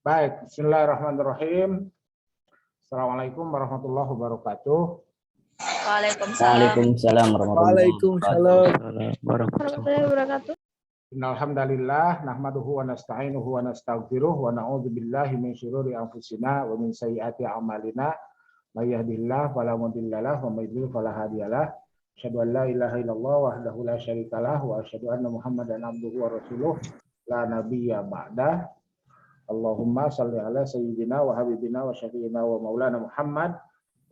Baik, bismillahirrahmanirrahim. Assalamualaikum warahmatullahi wabarakatuh. Waalaikumsalam warahmatullahi wabarakatuh. Innalhamdalillah nahmaduhu wa nasta'inuhu wa nastaghfiruh wa na'udzu billahi min syururi anfusina wa min sayyiati a'malina. May yahdihillahu fala mudhillalah wa may yudhlil fala hadiyalah. Asyhadu an la ilaha illallah wahdahu la syarikalah wa asyhadu anna Muhammadan abduhu wa rasuluh la nabiyya ba'dah. Allahumma shalli ala sayyidina wa habibina wa syafi'ina wa maulana Muhammad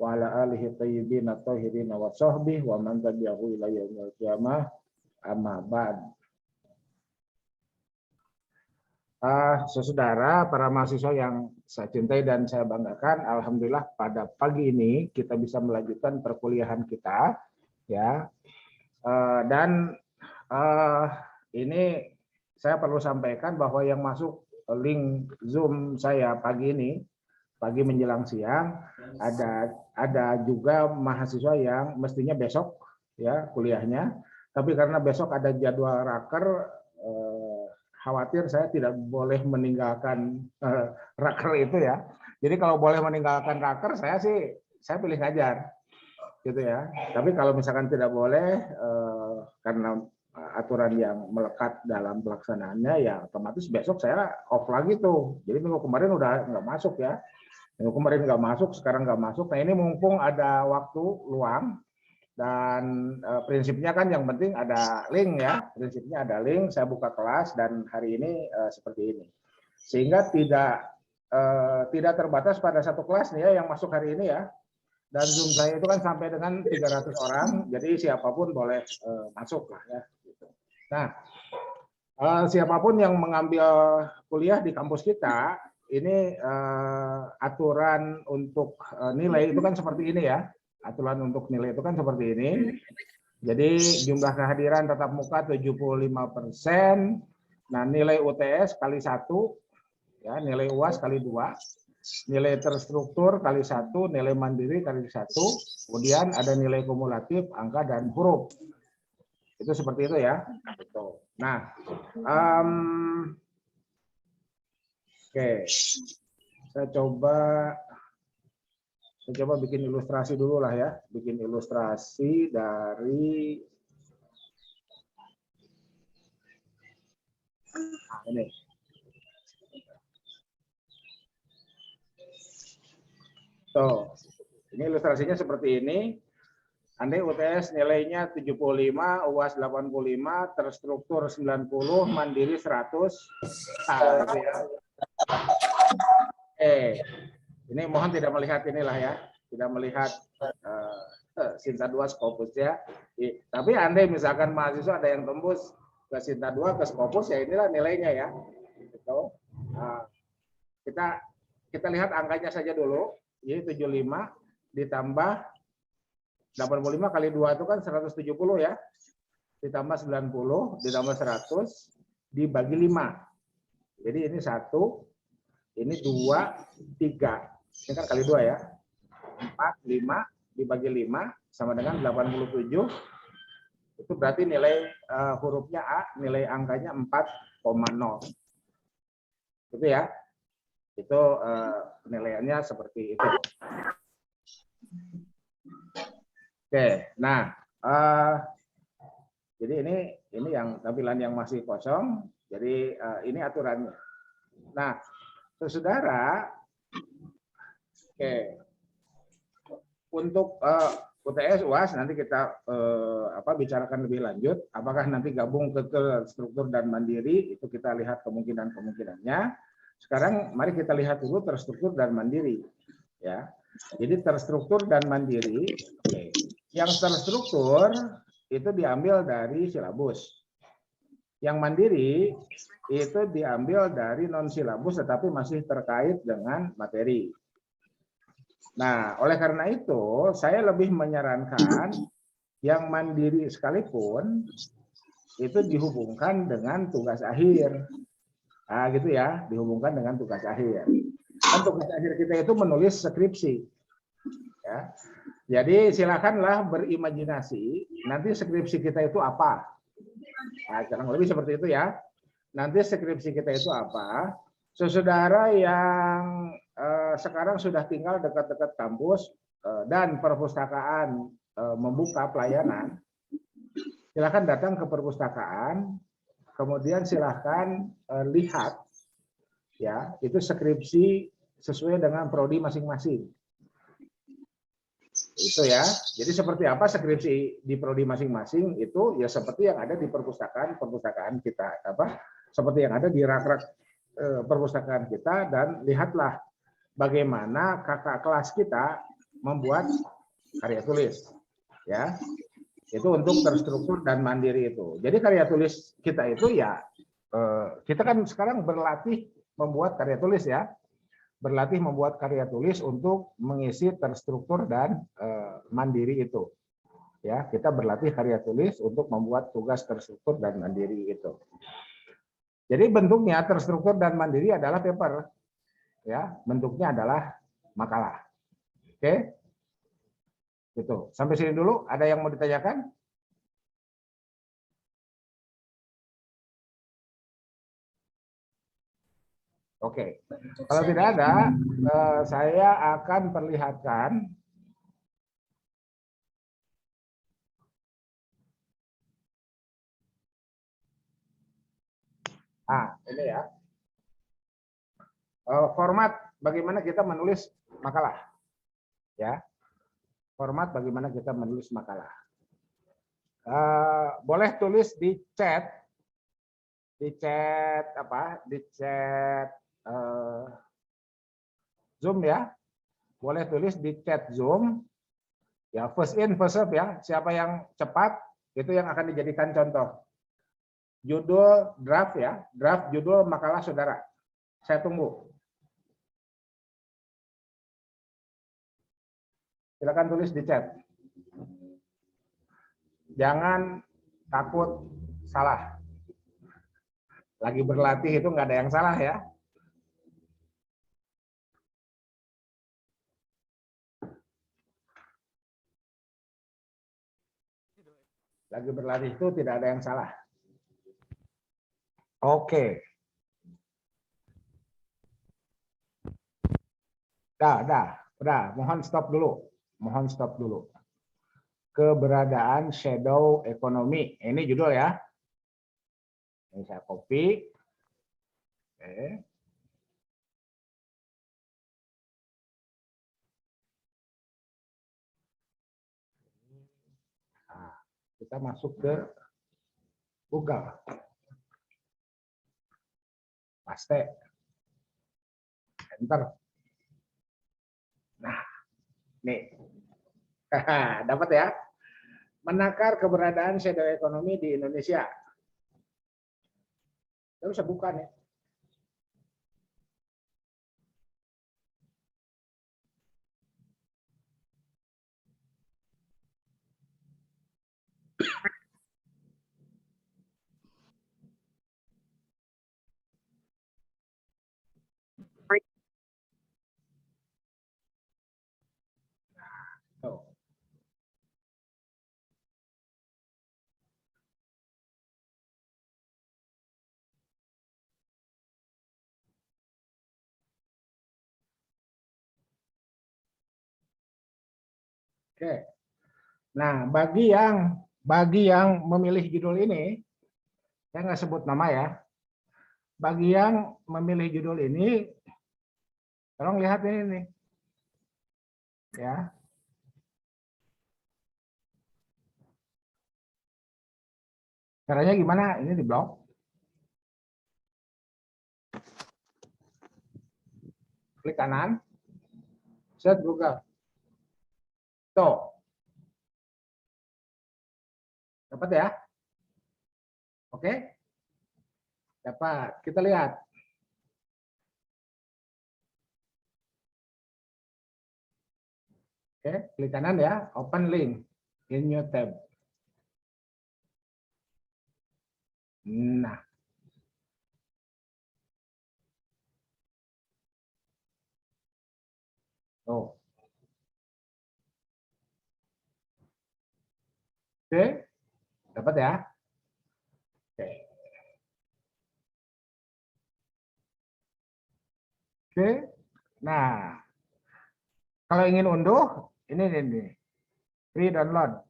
wa ala alihi thayyibin at-tahirin wa sahbihi wa man tabi'ahu ila yaumil qiyamah. Amma ba'd. Saudara, para mahasiswa yang saya cintai dan saya banggakan, alhamdulillah pada pagi ini kita bisa melanjutkan perkuliahan kita, ya. Ini saya perlu sampaikan bahwa yang masuk link Zoom saya pagi ini, pagi menjelang siang, ada juga mahasiswa yang mestinya besok ya kuliahnya, tapi karena besok ada jadwal raker, khawatir saya tidak boleh meninggalkan raker itu ya. Jadi kalau boleh meninggalkan raker, saya pilih ngajar, gitu ya. Tapi kalau misalkan tidak boleh karena aturan yang melekat dalam pelaksanaannya, ya otomatis besok saya off lagi tuh. Jadi minggu kemarin udah nggak masuk ya. Minggu kemarin nggak masuk, sekarang nggak masuk. Nah ini mumpung ada waktu luang dan prinsipnya kan yang penting ada link ya. Prinsipnya ada link, saya buka kelas dan hari ini seperti ini. Sehingga tidak terbatas pada satu kelas nih ya yang masuk hari ini ya. Dan Zoom saya itu kan sampai dengan 300 orang, jadi siapapun boleh masuk lah ya. Nah, siapapun yang mengambil kuliah di kampus kita, ini aturan untuk nilai itu kan seperti ini ya. Aturan untuk nilai itu kan seperti ini. Jadi jumlah kehadiran tatap muka 75%. Nah, nilai UTS kali 1, ya, nilai UAS kali 2, nilai terstruktur kali 1, nilai mandiri kali 1, kemudian ada nilai kumulatif, angka dan huruf. Itu seperti itu ya. Nah, oke, saya coba bikin ilustrasi dulu lah ya, bikin ilustrasi dari ini. Ini ilustrasinya seperti ini. Andai UTS nilainya 75, UAS 85, terstruktur 90, mandiri 100. Ini mohon tidak melihat inilah ya, tidak melihat Sinta 2 Scopus ya. Tapi andai misalkan mahasiswa ada yang tembus ke Sinta 2 ke Scopus, ya inilah nilainya ya. Gitu. Kita lihat angkanya saja dulu. Jadi 75 ditambah 85 kali 2 itu kan 170 ya. Ditambah 90, ditambah 100, dibagi 5. Jadi ini 1, ini 2, 3. Ini kan kali 2 ya. 4, 5, dibagi 5, sama dengan 87. Itu berarti nilai hurufnya A, nilai angkanya 4,0. Gitu ya. Itu penilaiannya seperti itu. Oke, nah, jadi ini yang tampilan yang masih kosong. Jadi ini aturannya. Nah, saudara, oke, untuk UTS UAS nanti kita bicarakan lebih lanjut. Apakah nanti gabung ke struktur dan mandiri, itu kita lihat kemungkinannya. Sekarang mari kita lihat dulu terstruktur dan mandiri, ya. Jadi terstruktur dan mandiri. Oke. Yang terstruktur itu diambil dari silabus. Yang mandiri itu diambil dari non silabus tetapi masih terkait dengan materi. Nah, oleh karena itu saya lebih menyarankan yang mandiri sekalipun itu dihubungkan dengan tugas akhir. Nah, gitu ya, dihubungkan dengan tugas akhir. Kan tugas akhir kita itu menulis skripsi. Ya. Jadi silakanlah berimajinasi, nanti skripsi kita itu apa? Nah, kurang lebih seperti itu ya. Nanti skripsi kita itu apa? Saudara yang sekarang sudah tinggal dekat-dekat kampus dan perpustakaan membuka pelayanan, silakan datang ke perpustakaan, kemudian silakan lihat ya, itu skripsi sesuai dengan prodi masing-masing. Itu ya. Jadi seperti apa skripsi di prodi masing-masing itu ya seperti yang ada di perpustakaan kita, apa? Seperti yang ada di rak-rak perpustakaan kita, dan lihatlah bagaimana kakak kelas kita membuat karya tulis. Ya. Itu untuk terstruktur dan mandiri itu. Jadi karya tulis kita itu ya kita kan sekarang berlatih membuat karya tulis ya. Berlatih membuat karya tulis untuk mengisi terstruktur dan mandiri itu. Ya, kita berlatih karya tulis untuk membuat tugas terstruktur dan mandiri itu. Jadi bentuknya terstruktur dan mandiri adalah paper. Ya, bentuknya adalah makalah. Oke? Gitu. Sampai sini dulu, ada yang mau ditanyakan? Oke. Kalau tidak ada, saya akan perlihatkan ini ya. Format bagaimana kita menulis makalah. Ya. Format bagaimana kita menulis makalah. Boleh tulis di chat apa? Di chat Zoom ya. Boleh tulis di chat Zoom. Ya, first in first serve ya. Siapa yang cepat itu yang akan dijadikan contoh. Judul draft ya, draft judul makalah saudara. Saya tunggu. Silakan tulis di chat. Jangan takut salah. Lagi berlatih itu nggak ada yang salah ya. Lagi berlatih itu tidak ada yang salah. Oke. Udah. Mohon stop dulu. Mohon stop dulu. Keberadaan shadow economy. Ini judul ya. Ini saya copy. Oke. Nah, kita masuk ke Google. Paste. Enter. Nah, nih. Dapat ya? Menakar keberadaan shadow economy di Indonesia. Terus saya buka nih. Tuh. Oke. Nah, bagi yang memilih judul ini, saya nggak sebut nama ya. Bagi yang memilih judul ini, tolong lihat ini nih. Ya. Caranya gimana? Ini di blog. Klik kanan. Search Google. Tuh. Dapat ya? Oke? Dapat. Kita lihat. Oke, klik kanan ya. Open link in new tab. Nah. Tuh. Oke. Dapat ya? Oke. Oke. Nah, kalau ingin unduh, ini. Free download.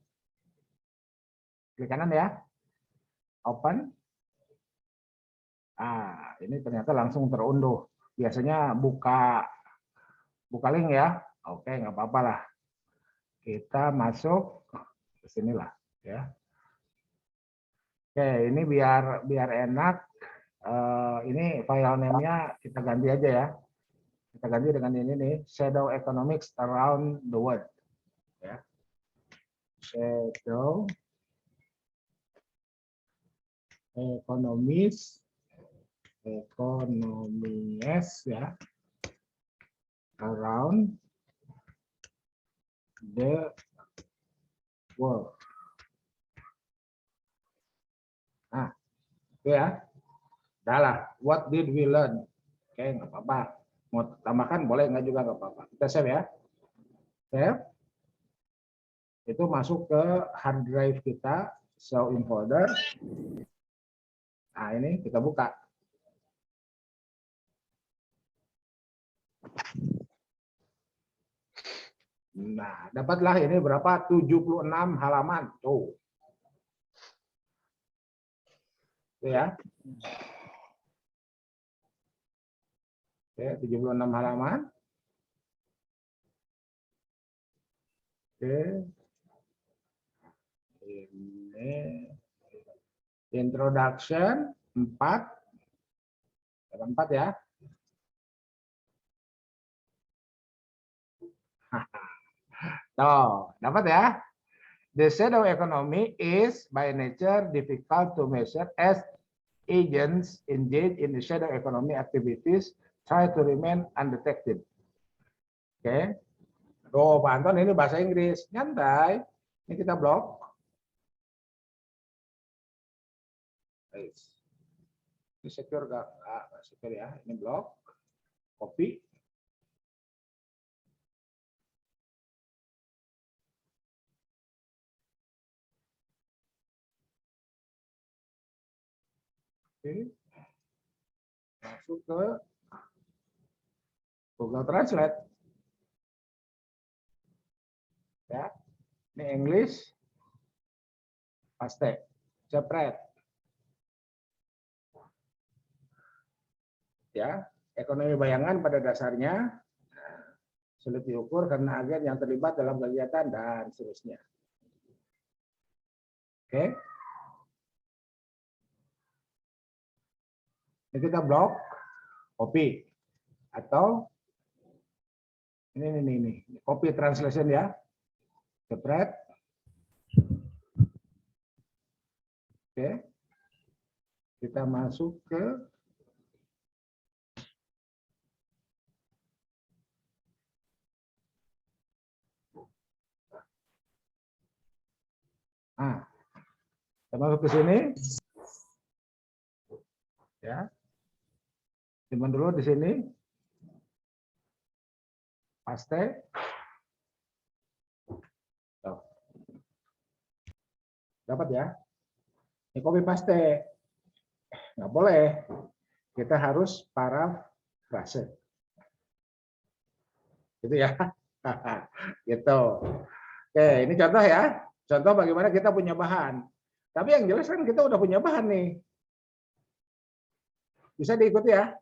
Klik kanan ya. Open. Ini ternyata langsung terunduh. Biasanya buka link ya. Oke, nggak apa-apa lah. Kita masuk ke sinilah ya. Oke, ini biar enak. Ini file name-nya kita ganti aja ya. Kita ganti dengan ini nih, Shadow Economics Around the World. Ya. Shadow Economies ya, around the world. Nah, itu ya. Dah lah, what did we learn? Oke, nggak apa-apa. Mau tambahkan boleh, nggak juga nggak apa-apa. Kita save ya. Save. Itu masuk ke hard drive kita, show in folder. Nah, ini kita buka. Nah, dapatlah ini berapa? 76 halaman. Tuh. Itu ya. Oke, 76 halaman. Oke. Ini introduction 4. Ada 4 ya. Tuh, dapat ya. The shadow economy is by nature difficult to measure as agents engaged in the shadow economy activities try to remain undetected. Oke. Tuh, Pak Anton ini bahasa Inggris. Nyantai. Ini kita blok. Ini secure nggak secure ya. Ini blok. Copy. Oke. Masuk ke Google Translate. Ya. Ini English. Paste. Separate. Ya, ekonomi bayangan pada dasarnya sulit diukur karena agen yang terlibat dalam kegiatan dan seterusnya. Oke. Ini kita blok, copy atau ini copy translation ya. Separate. Oke. Kita masuk ke kita masuk ke sini. Ya. Simpan dulu di sini. Paste. Tuh. Dapat ya. Ini copy paste. Nggak boleh. Kita harus parafrase. Gitu ya. Gitu. Oke, ini contoh ya. Contoh bagaimana kita punya bahan. Tapi yang jelas kan kita udah punya bahan nih. Bisa diikuti ya.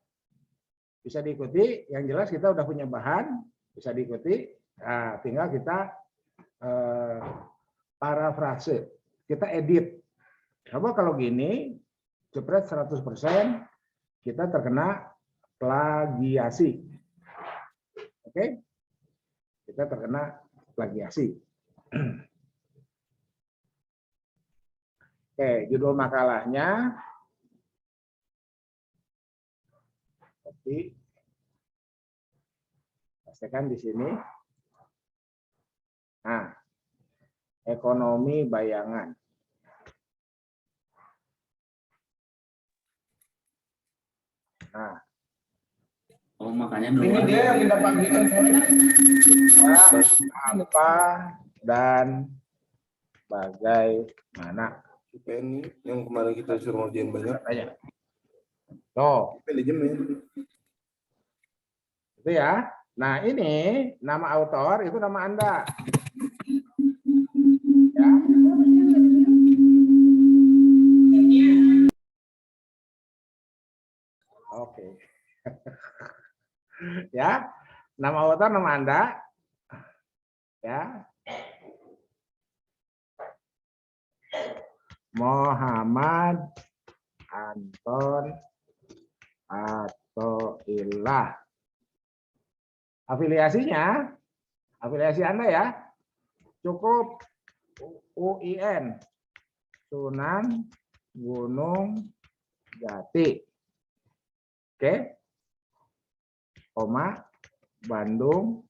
Bisa diikuti. Yang jelas kita udah punya bahan. Bisa diikuti. Nah, tinggal kita parafrase. Kita edit. Coba kalau gini, jepret 100%, kita terkena plagiasi. Oke? Kita terkena plagiasi. Oke, judul makalahnya. Tapi pastikan di sini. Nah, ekonomi bayangan. Nah, makanya ini dia yang kita bagikan apa dan bagaimana. Ini yang kemarin kita suruh ngerjain banyak. Aja. Tuh. Manajemen. Itu ya. Nah, ini nama autor itu nama Anda. Ya. Oke. Ya. Nama autor nama Anda. Ya. Muhammad Anton Athoillah. Afiliasi Anda ya, cukup UIN, Sunan Gunung Jati. Oke. Koma, Bandung,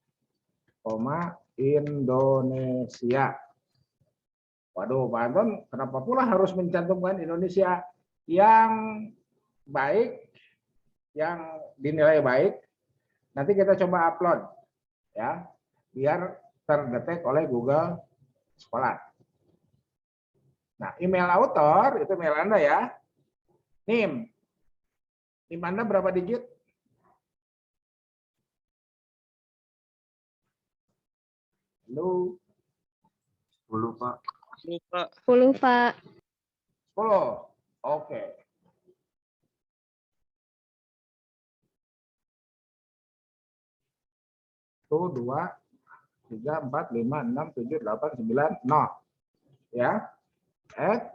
koma, Indonesia. Waduh, Pak Anton, kenapa pula harus mencantumkan Indonesia yang baik, yang dinilai baik? Nanti kita coba upload, ya, biar terdetek oleh Google Scholar. Nah, email author itu email Anda ya. NIM Anda berapa digit? Halo. 10 Pak. 10, Pak. 10. Oke. Itu 2, 3, 4, 5, 6, 7, 8, 9, 0. Ya. At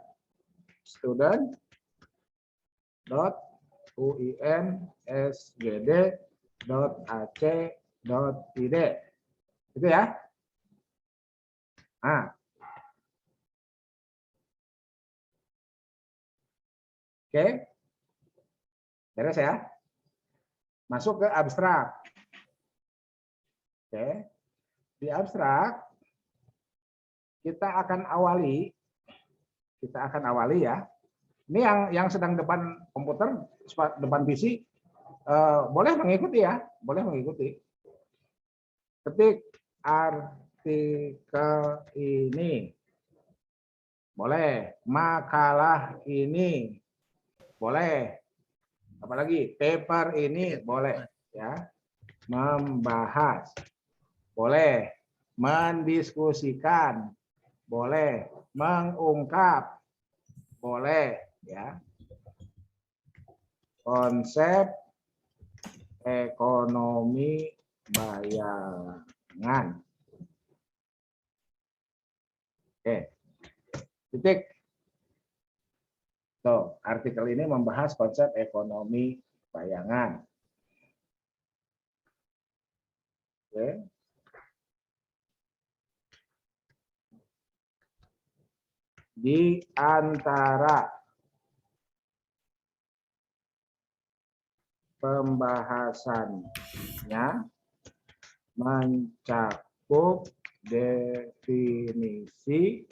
student.uinsgd.ac.id. Itu ya. Nah. Oke. Beres ya. Masuk ke abstrak. Oke. Di abstrak kita akan awali ya. Ini yang sedang depan komputer, depan PC, boleh mengikuti ya, boleh mengikuti. Ketik artikel ini, boleh. Makalah ini, boleh. Apalagi paper ini, boleh. Ya, membahas, boleh. Mendiskusikan, boleh. Mengungkap, boleh. Ya, konsep ekonomi bayangan. Oke, titik. Tuh, artikel ini membahas konsep ekonomi bayangan. Oke. Di antara pembahasannya mencakup definisi,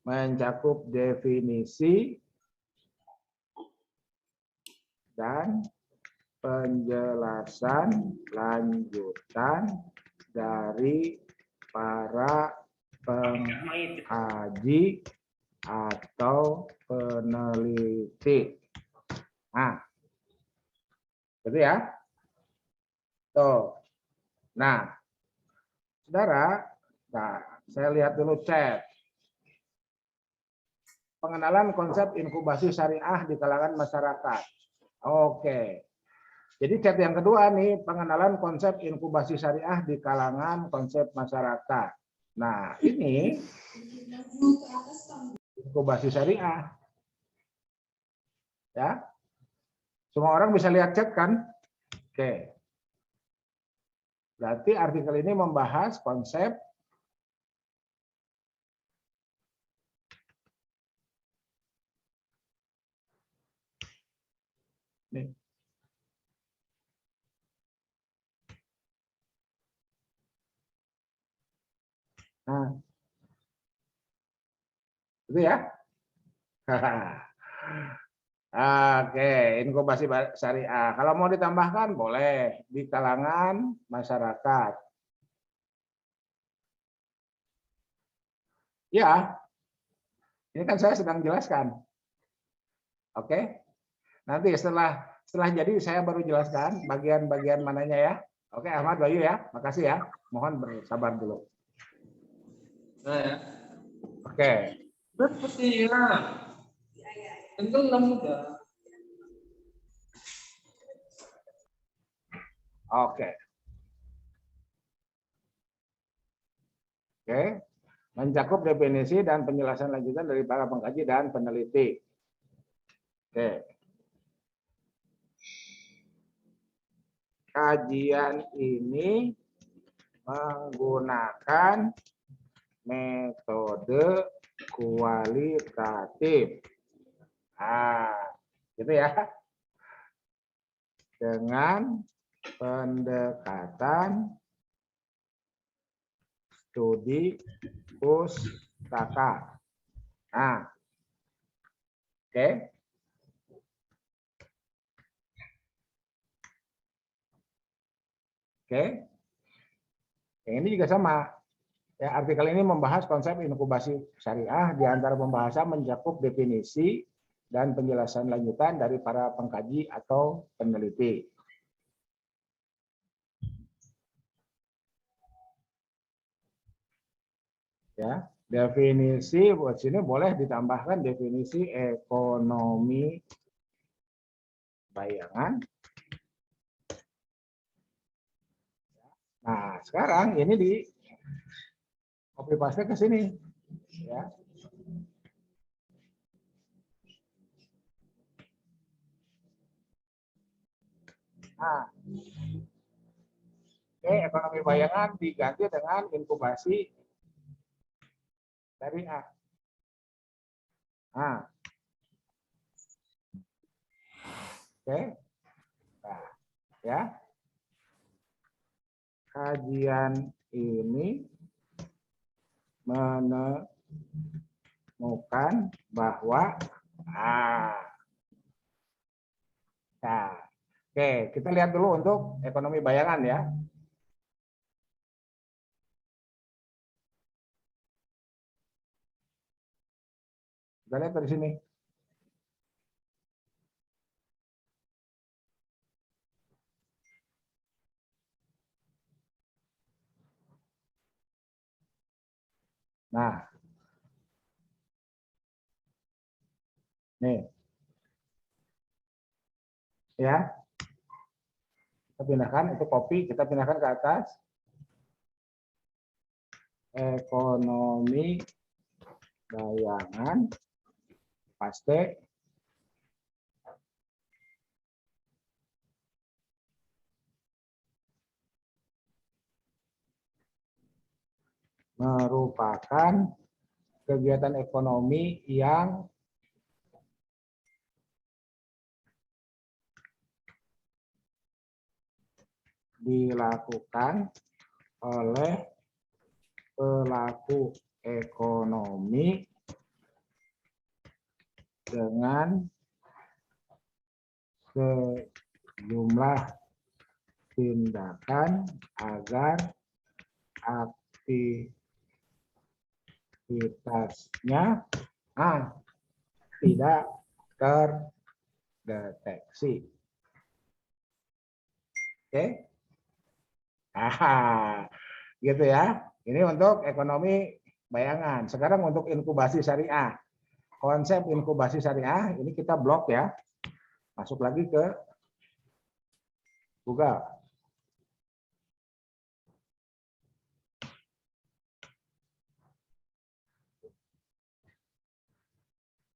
mencakup definisi dan penjelasan lanjutan dari para pengkaji atau peneliti. Nah, gitu ya. Tuh. Nah, saudara, saya lihat dulu chat. Pengenalan konsep inkubasi syariah di kalangan masyarakat. Oke. Jadi chat yang kedua nih, pengenalan konsep inkubasi syariah di kalangan konsep masyarakat. Nah, ini inkubasi syariah. Ya. Semua orang bisa lihat chat kan? Oke. Berarti artikel ini membahas konsep nih. Nah. Itu ya. Oke, inkubasi syariah. Kalau mau ditambahkan boleh di kalangan masyarakat. Ya, ini kan saya sedang jelaskan. Oke. Nanti setelah jadi saya baru jelaskan bagian-bagian mananya ya. Oke, Ahmad Bayu ya. Makasih ya. Mohon bersabar dulu. Nah, ya. Oke. Seperti ya. Tenggelam udah. Oke. Oke. Mencakup definisi dan penjelasan lanjutan dari para pengkaji dan peneliti. Oke. Kajian ini menggunakan metode kualitatif. Gitu ya. Dengan pendekatan studi pustaka. Oke. Oke. Yang ini juga sama. Ya, artikel ini membahas konsep inkubasi syariah di antara pembahasan mencakup definisi dan penjelasan lanjutan dari para pengkaji atau peneliti. Ya, definisi buat sini boleh ditambahkan definisi ekonomi bayangan. Nah, sekarang ini di copy paste ke sini, ya. Nah, oke, ekonomi bayangan diganti dengan inkubasi syariah. Nah, oke, nah, ya. Kajian ini menemukan bahwa nah, oke, kita lihat dulu untuk ekonomi bayangan ya. Kita lihat dari sini. Nah, nih, ya, kita pindahkan itu copy, kita pindahkan ke atas. Ekonomi bayangan, paste. Merupakan kegiatan ekonomi yang dilakukan oleh pelaku ekonomi dengan sejumlah tindakan agar aktivitasnya tidak terdeteksi. Oke? Gitu ya. Ini untuk ekonomi bayangan. Sekarang untuk inkubasi syariah. Konsep inkubasi syariah ini kita blok ya. Masuk lagi ke Google.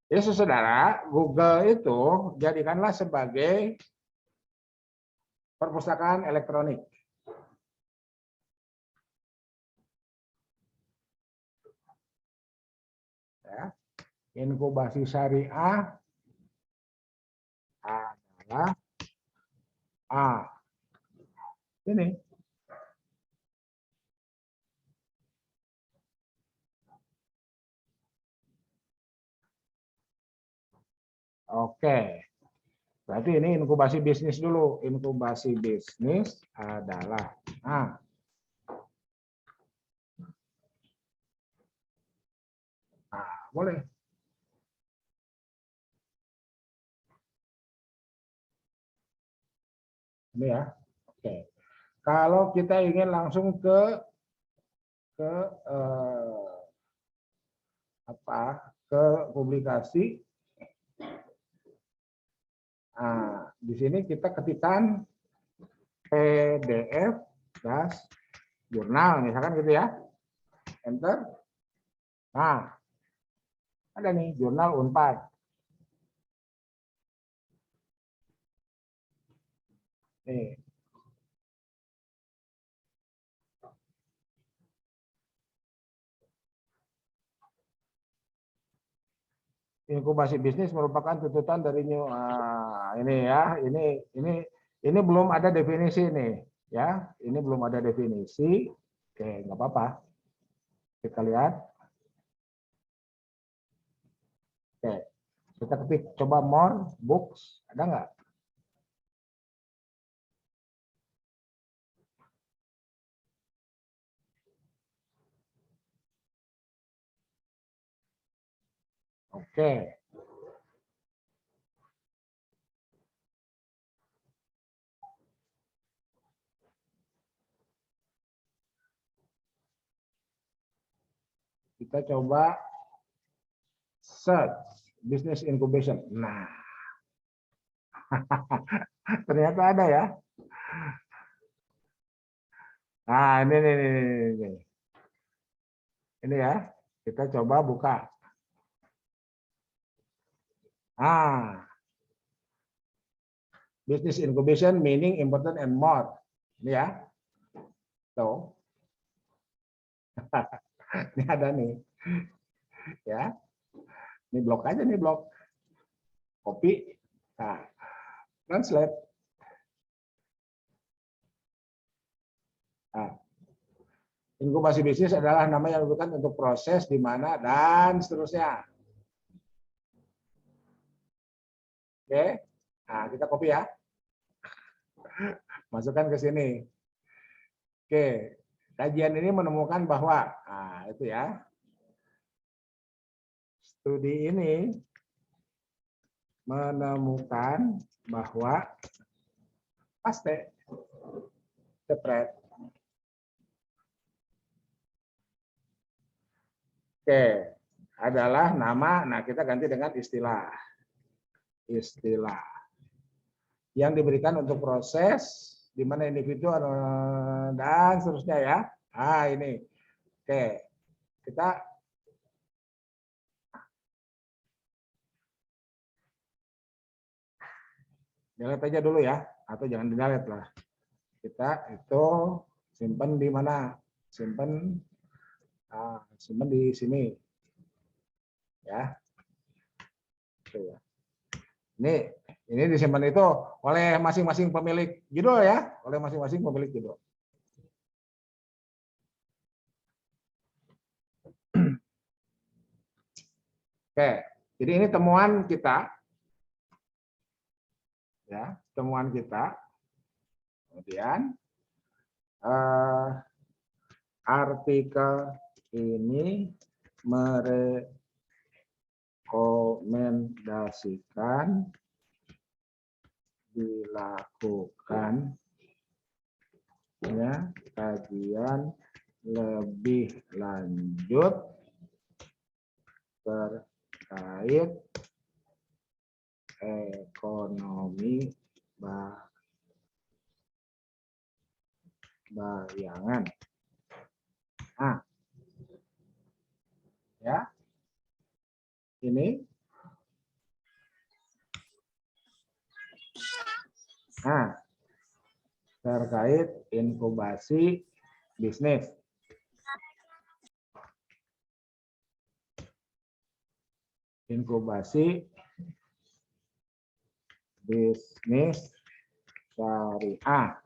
Ya saudara, Google itu jadikanlah sebagai perpustakaan elektronik. Ya. Inkubasi syariah adalah ini. Oke. Berarti ini inkubasi bisnis dulu. Inkubasi bisnis adalah boleh. Ini ya. Oke. Kalau kita ingin langsung ke ke publikasi. Nah, di sini kita ketikkan PDF jurnal misalkan gitu ya. Enter. Nah, ada nih jurnal Unpad. Nih. Inkubasi bisnis merupakan tuntutan dari ini ya, ini belum ada definisi nih, ya, ini belum ada definisi. Oke, nggak apa-apa. Kita lihat. Oke, kita ketik coba more books, ada nggak? Oke. Kita coba search business incubation. Nah, ternyata ada ya. Nah, ini. Ini ya, kita coba buka. Ah, business incubation meaning important and more. Ini ya. Tuh. Ini ada nih. Ya. Ini blok aja nih blok. Copy. Nah, translate. Nah, inkubasi bisnis adalah nama yang diberikan untuk proses di mana dan seterusnya. Oke. Nah, kita copy ya. Masukkan ke sini. Oke. Kajian ini menemukan bahwa itu ya. Studi ini menemukan bahwa paste spread. Oke, adalah nama. Nah, kita ganti dengan istilah yang diberikan untuk proses di mana individu dan seterusnya ya. Ah, ini. Oke. Kita delete aja dulu ya, atau jangan di-delete lah. Kita itu simpan di mana? Simpan di sini. Ya. Tuh ya. Ini disimpan itu oleh masing-masing pemilik judul ya, oleh masing-masing pemilik judul. Oke, jadi ini temuan kita. Ya, temuan kita. Kemudian artikel ini merekomendasikan dilakukan kajian lebih lanjut terkait ekonomi bayangan. Nah, ya, ini. Nah, terkait inkubasi bisnis. Inkubasi bisnis syariah.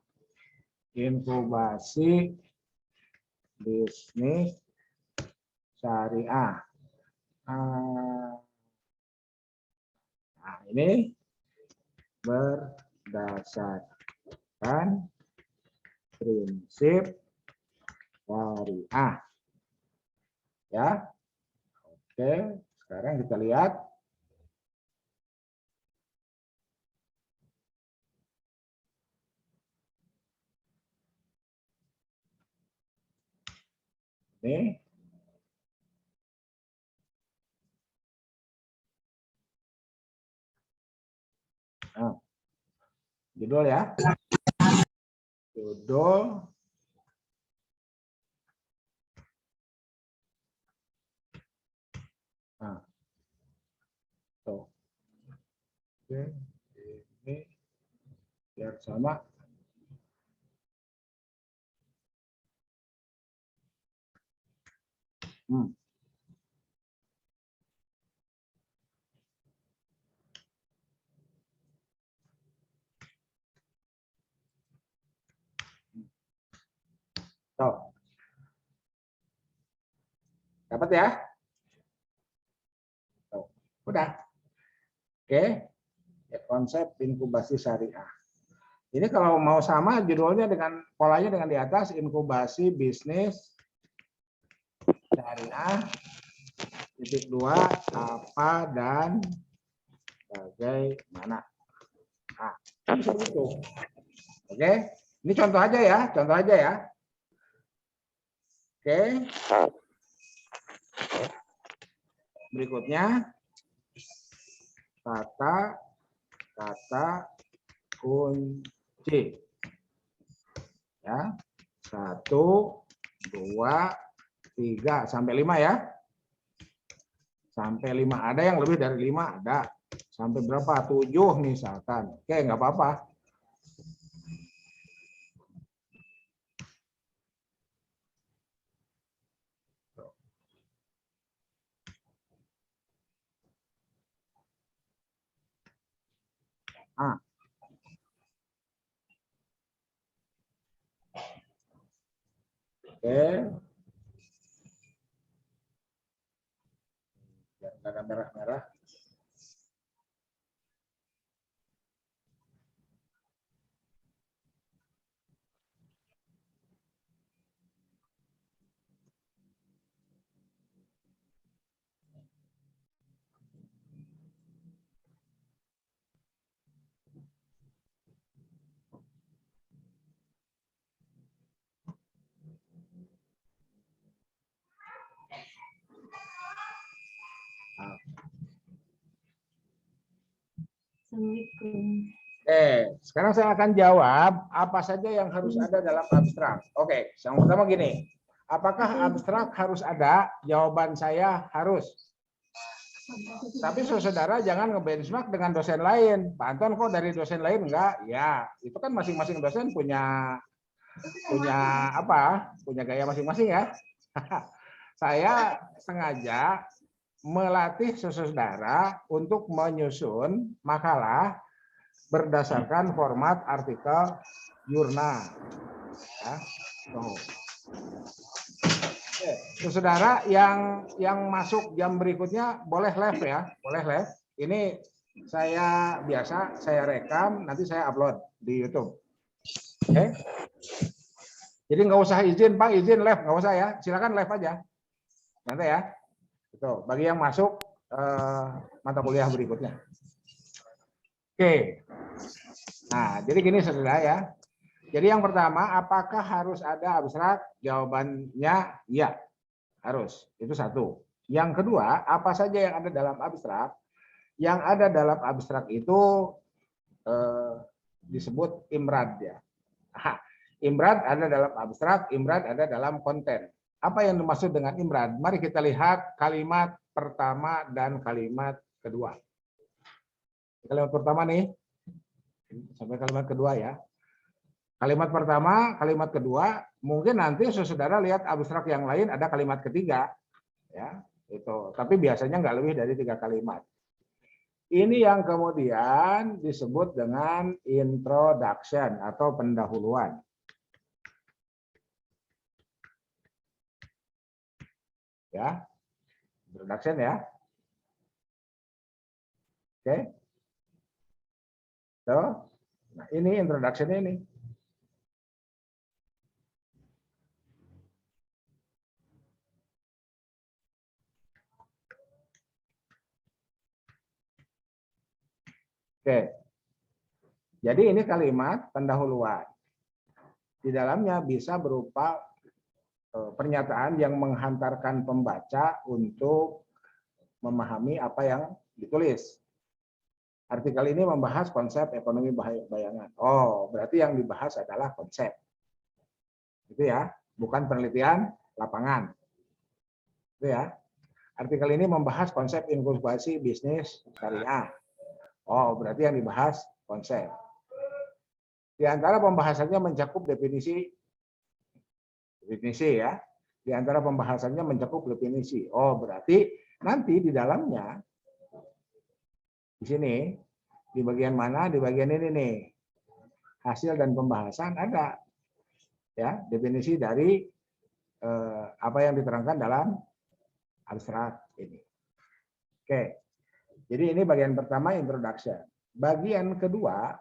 Inkubasi bisnis syariah. Nah, ini berdasarkan prinsip syariah. Ya. Oke, sekarang kita lihat. Nih. Nah, judul ya. Judul. Nah. Tuh. Oke. Ini biar sama. Hmm. Tuh. Dapat ya? Tuh. Udah. Oke. Ya, konsep inkubasi syariah. Ini kalau mau sama judulnya dengan polanya dengan di atas, inkubasi bisnis syariah titik 2 apa dan bagaimana. Nah, bisa begitu. Oke, ini contoh aja ya, contoh aja ya. Oke. Berikutnya kata kunci. Ya. 1, 2, 3 sampai 5 ya. Sampai 5. Ada yang lebih dari 5, ada. Sampai berapa? 7 misalkan. Oke, nggak apa-apa. Ah. Oke. Biar ada merah-merah. Assalamualaikum. Sekarang saya akan jawab apa saja yang harus ada dalam abstrak. Oke, yang pertama gini. Apakah abstrak harus ada? Jawaban saya harus. Tapi saudara jangan nge-benchmark dengan dosen lain. Pak Anton kok dari dosen lain enggak? Ya, itu kan masing-masing dosen punya apa? Punya gaya masing-masing ya. Saya sengaja melatih saudara untuk menyusun makalah berdasarkan format artikel jurnal. Ya. Oke. Saudara yang masuk jam berikutnya boleh live ya, boleh live. Ini saya rekam, nanti saya upload di YouTube. Oke. Jadi nggak usah izin, Pak, izin live, nggak usah ya. Silakan live aja. Nanti ya. Itu bagi yang masuk mata kuliah berikutnya. Oke. Nah, jadi gini saudara ya. Jadi yang pertama, apakah harus ada abstrak? Jawabannya ya, harus. Itu satu. Yang kedua, apa saja yang ada dalam abstrak? Yang ada dalam abstrak itu disebut imrad ya. Imrad ada dalam abstrak, imrad ada dalam konten. Apa yang dimaksud dengan imrad? Mari kita lihat kalimat pertama dan kalimat kedua. Kalimat pertama nih, sampai kalimat kedua ya. Kalimat pertama, kalimat kedua, mungkin nanti saudara lihat abstrak yang lain ada kalimat ketiga, ya itu. Tapi biasanya nggak lebih dari 3 kalimat. Ini yang kemudian disebut dengan introduction atau pendahuluan. Ya, introduction ya. Oke. So, nah ini introduction ini. Oke. Jadi ini kalimat pendahuluan. Di dalamnya bisa berupa pernyataan yang menghantarkan pembaca untuk memahami apa yang ditulis. Artikel ini membahas konsep ekonomi bayangan. Oh, berarti yang dibahas adalah konsep. Itu ya, bukan penelitian lapangan. Itu ya. Artikel ini membahas konsep inkubasi bisnis syariah. Oh, berarti yang dibahas konsep. Di antara pembahasannya mencakup definisi ya. Di antara pembahasannya mencakup definisi. Oh, berarti nanti di dalamnya di sini, di bagian mana? Di bagian ini nih. Hasil dan pembahasan ada. Ya, definisi dari apa yang diterangkan dalam abstrak ini. Oke. Jadi ini bagian pertama, introduction. Bagian kedua,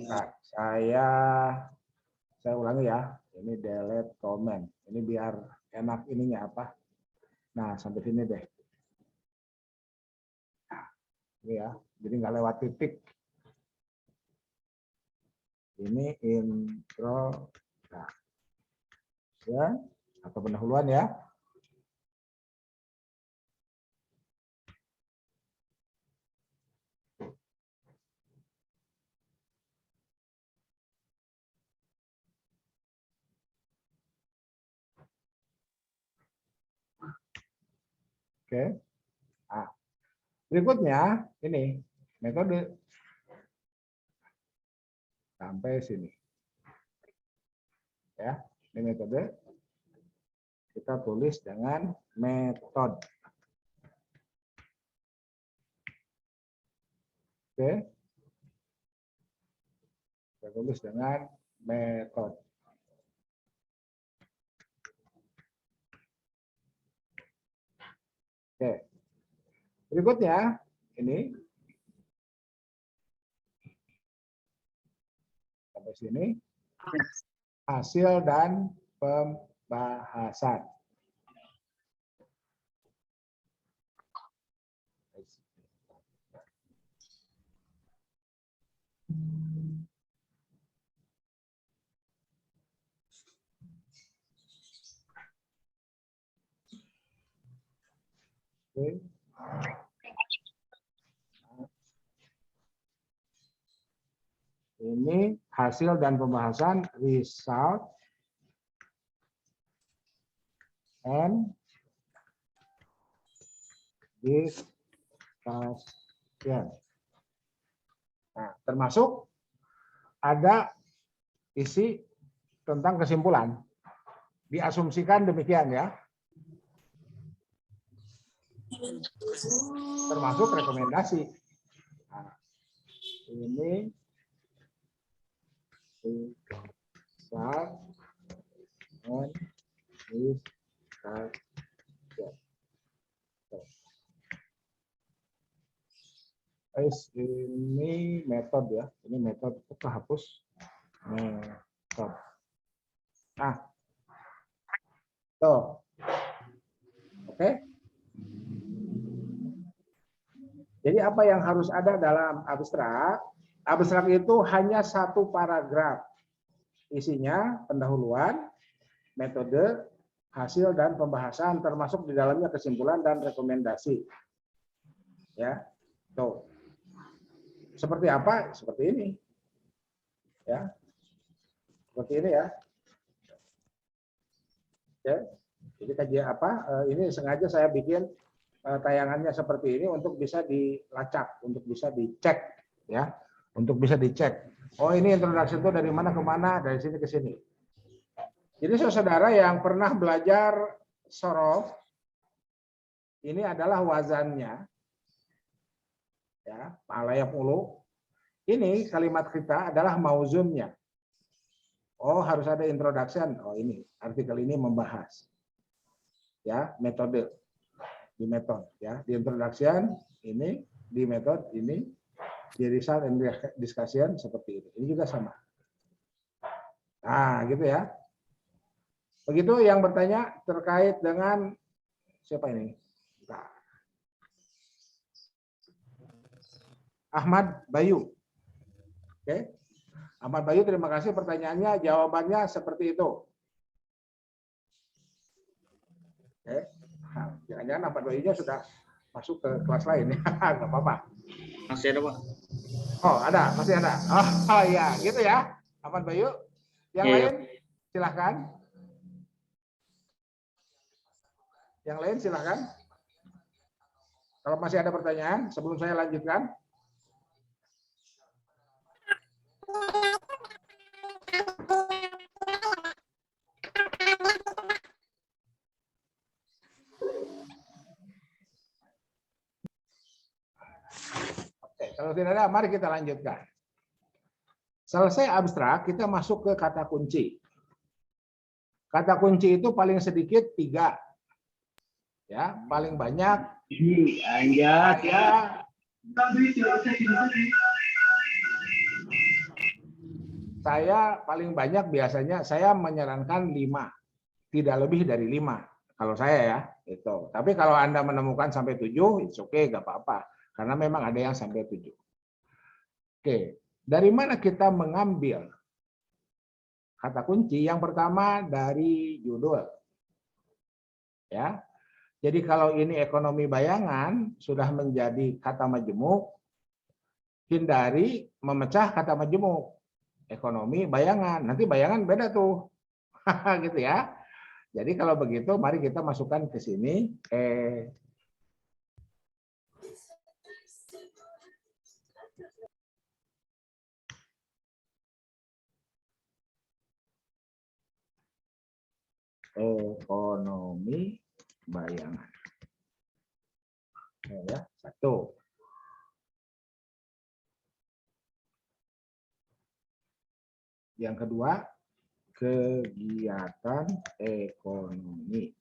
nah, saya ulangi ya. Ini delete comment. Ini biar enak ininya apa. Nah, sampai sini deh. Ini ya, jadi nggak lewat titik. Ini intro, ya, atau pendahuluan ya. Oke. Nah, berikutnya ini metode sampai sini. Ya, ini metode. Kita tulis dengan metode. Oke. Kita tulis dengan metode. Oke. Berikutnya ini sampai sini hasil dan pembahasan. Oke. Ini hasil dan pembahasan, result and discussion. Nah, termasuk ada isi tentang kesimpulan. Diasumsikan demikian ya. Termasuk rekomendasi. Nah, ini result and discussion. Ini metode ya, ini metode kita hapus metode. Nah, tuh, oke. Jadi apa yang harus ada dalam abstrak? Abstrak itu hanya satu paragraf, isinya pendahuluan, metode, hasil dan pembahasan, termasuk di dalamnya kesimpulan dan rekomendasi. Ya, tuh. Seperti apa? Seperti ini. Ya. Seperti ini ya. Ya. Jadi kajian apa? Ini sengaja saya bikin tayangannya seperti ini untuk bisa dilacak, untuk bisa dicek ya. Untuk bisa dicek. Oh, ini introduction itu dari mana ke mana? Dari sini ke sini. Jadi saudara yang pernah belajar sorof, ini adalah wazannya. Ya, Alaya Pulu. Ini kalimat kita adalah mauzunnya. Oh, harus ada introduction. Oh, ini artikel ini membahas ya metode di metode ya, di introduction ini, di metode ini, di result and discussion seperti ini. Ini juga sama. Nah, gitu ya. Begitu yang bertanya terkait dengan siapa ini? Nah. Ahmad Bayu. Oke. Ahmad Bayu, terima kasih pertanyaannya, jawabannya seperti itu. Jangan-jangan Ahmad Bayu sudah masuk ke kelas lain ya. Nggak apa-apa. Masih ada, Pak. Oh, ada, masih ada. Oh iya, gitu ya. Ahmad Bayu. Yang Iya, lain silahkan. Yang lain silahkan. Kalau masih ada pertanyaan, sebelum saya lanjutkan. Oke, kalau tidak ada, mari kita lanjutkan. Selesai abstrak, kita masuk ke kata kunci. Kata kunci itu paling sedikit 3. Ya, paling banyak saya paling banyak biasanya saya menyarankan 5, tidak lebih dari 5 kalau saya ya itu. Tapi kalau Anda menemukan sampai 7, it's okay, nggak apa-apa, karena memang ada yang sampai 7. Oke, dari mana kita mengambil kata kunci? Yang pertama dari judul. Ya. Jadi kalau ini ekonomi bayangan sudah menjadi kata majemuk, hindari memecah kata majemuk. Ekonomi bayangan, nanti bayangan beda tuh. Gitu ya. Jadi kalau begitu mari kita masukkan ke sini ekonomi bayangan. Ya, 1. Yang kedua, kegiatan ekonomi.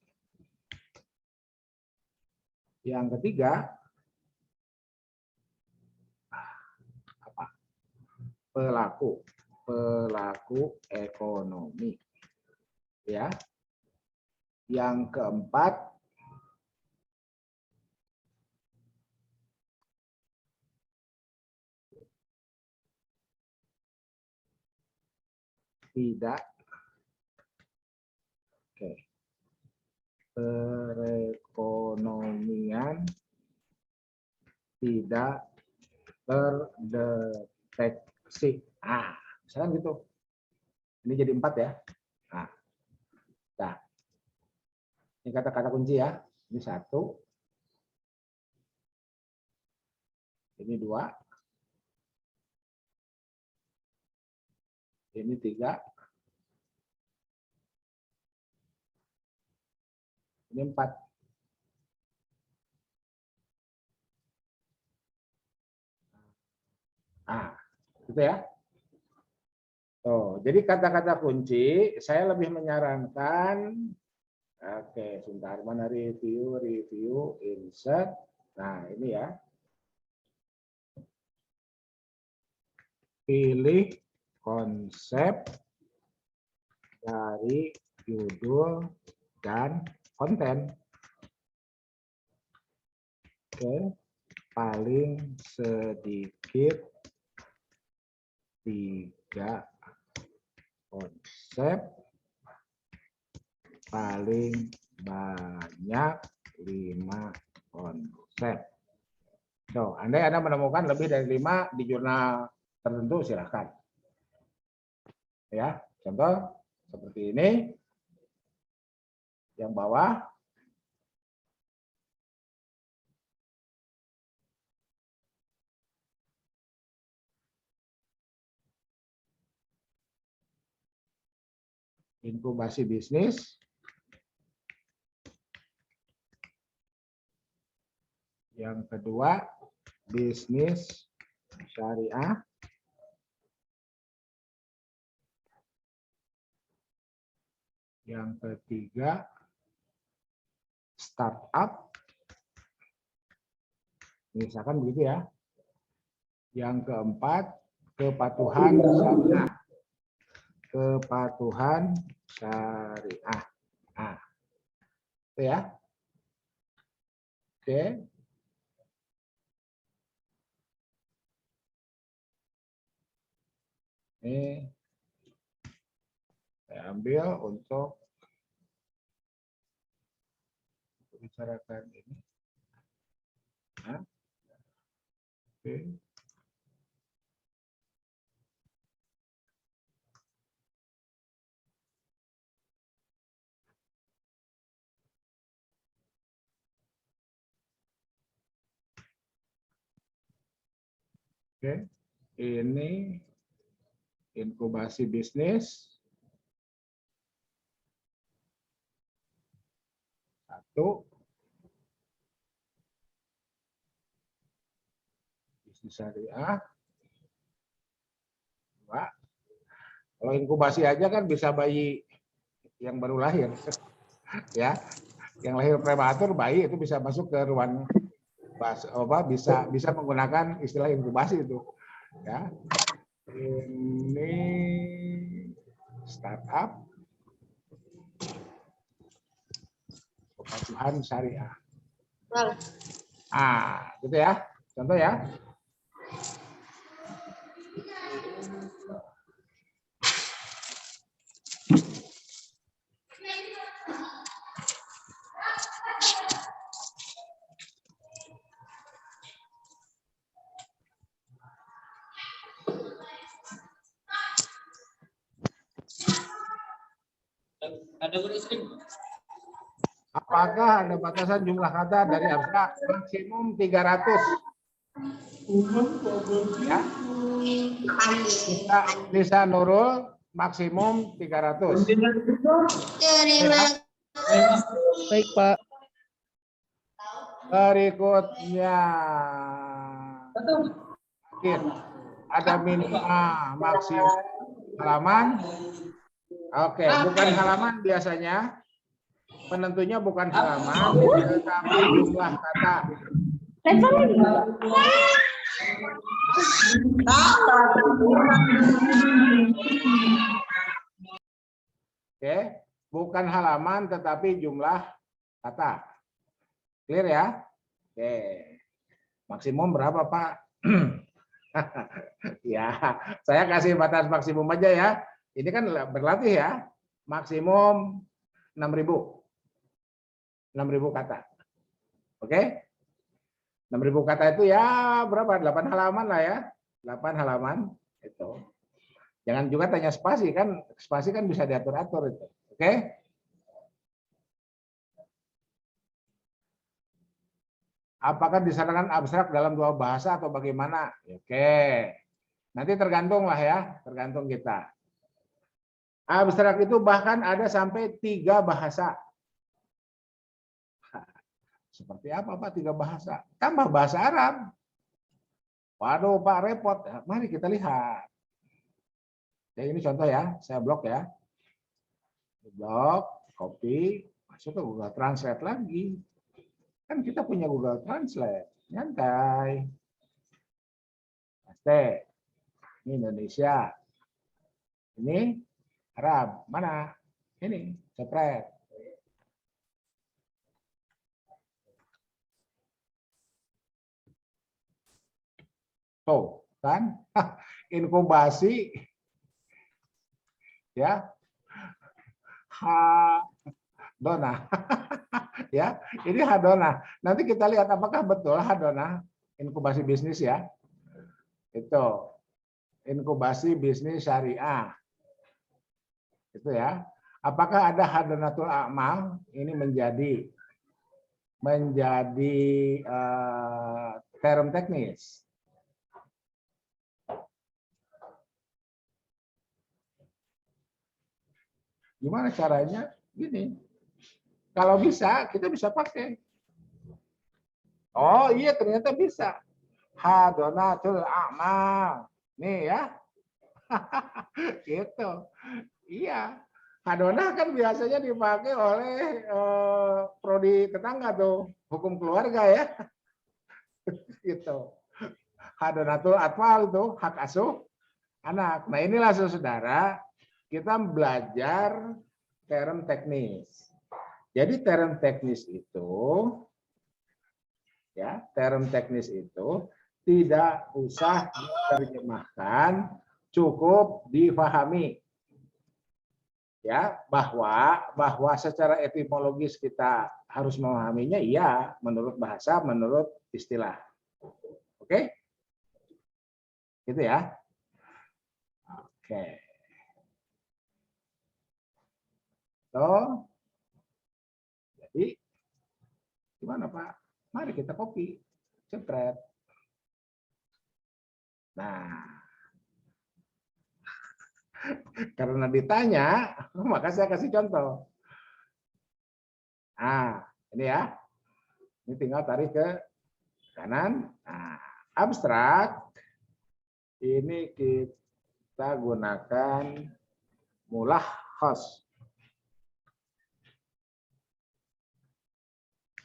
Yang ketiga, apa? Pelaku ekonomi. Ya. Yang keempat, tidak. Oke. Perekonomian tidak terdeteksi. Misalkan gitu. Ini jadi 4 ya. Nah, ini kata-kata kunci ya. Ini 1. Ini 2. Ini 3. Ini 4. Gitu ya. Jadi kata-kata kunci saya lebih menyarankan, oke, sebentar, mana review, insert. Nah, ini ya. Pilih konsep dari judul dan konten. Oke, paling sedikit 3 konsep, paling banyak 5 konsep. Andai Anda menemukan lebih dari 5 di jurnal tertentu, silakan. Ya, contoh seperti ini. Yang bawah. Inkubasi bisnis. Yang kedua, bisnis syariah. Yang ketiga, startup. Misalkan begitu ya. Yang keempat, kepatuhan syariah. Kepatuhan syariah. Itu ya. Oke. Ini saya ambil untuk membicarakan ini. Nah, oke. Oke, ini inkubasi bisnis. Satu. Bisnis syariah. Dua. Kalau inkubasi aja kan bisa bayi yang baru lahir. Ya, yang lahir prematur bayi itu bisa masuk ke ruang bisa menggunakan istilah inkubasi itu. Ya. Ini startup kepatuhan syariah. Gitu ya. Contoh ya. Ada berisik. Apakah ada batasan jumlah kata dari abstrak maksimum 300? Ya. Bisa Nurul maksimum 300. Baik, Pak. Berikutnya. Ada minimal maksimum halaman. Oke, bukan halaman biasanya. Penentunya bukan halaman, tetapi jumlah kata. Oke, bukan halaman tetapi jumlah kata. Clear ya? Oke. Maksimum berapa, Pak? Ya, saya kasih batas maksimum aja ya. Ini kan berlatih ya. Maksimum 6.000. 6.000 kata. Oke? 6.000 kata itu ya berapa? 8 halaman lah ya. 8 halaman itu. Jangan juga tanya spasi kan. Spasi kan bisa diatur-atur itu. Oke? Apakah disarankan abstrak dalam 2 bahasa atau bagaimana? Oke. Nanti tergantung lah ya. Tergantung kita. Abstrak itu bahkan ada sampai 3 bahasa. Seperti apa Pak 3 bahasa? Tambah bahasa Arab. Waduh Pak repot. Mari kita lihat. Ya, ini contoh ya, saya blok ya. Blok, copy, masuk ke Google Translate lagi. Kan kita punya Google Translate. Nyantai. Paste. Ini Indonesia. Ini Arab. Mana? Ini, spread. Tuh, kan? Inkubasi ya. Hadona. Ya, ini Hadona. Nanti kita lihat apakah betul Hadona inkubasi bisnis ya. Itu. Inkubasi bisnis syariah. Itu ya. Apakah ada Hadonatul A'mal? Ini menjadi term teknis. Gimana caranya? Gini. Kalau bisa, kita bisa pakai. Oh iya, ternyata bisa. Hadonatul A'mal. Nih ya. Gitu. Iya. Hadonah kan biasanya dipakai oleh prodi tetangga tuh, hukum keluarga ya. Gitu. Hadonatul Atfal tuh, hak asuh anak. Nah inilah saudara, kita belajar term teknis. Jadi term teknis itu, ya, term teknis itu tidak usah diterjemahkan, cukup difahami. ya bahwa secara etimologis kita harus memahaminya, iya, menurut bahasa, menurut istilah. Oke? Gitu ya. Oke. So, jadi gimana Pak? Mari kita copy, jepret. Nah, karena ditanya, maka saya kasih contoh. Nah, ini ya. Ini tinggal tarik ke kanan. Nah, abstrak ini kita gunakan mulahhas.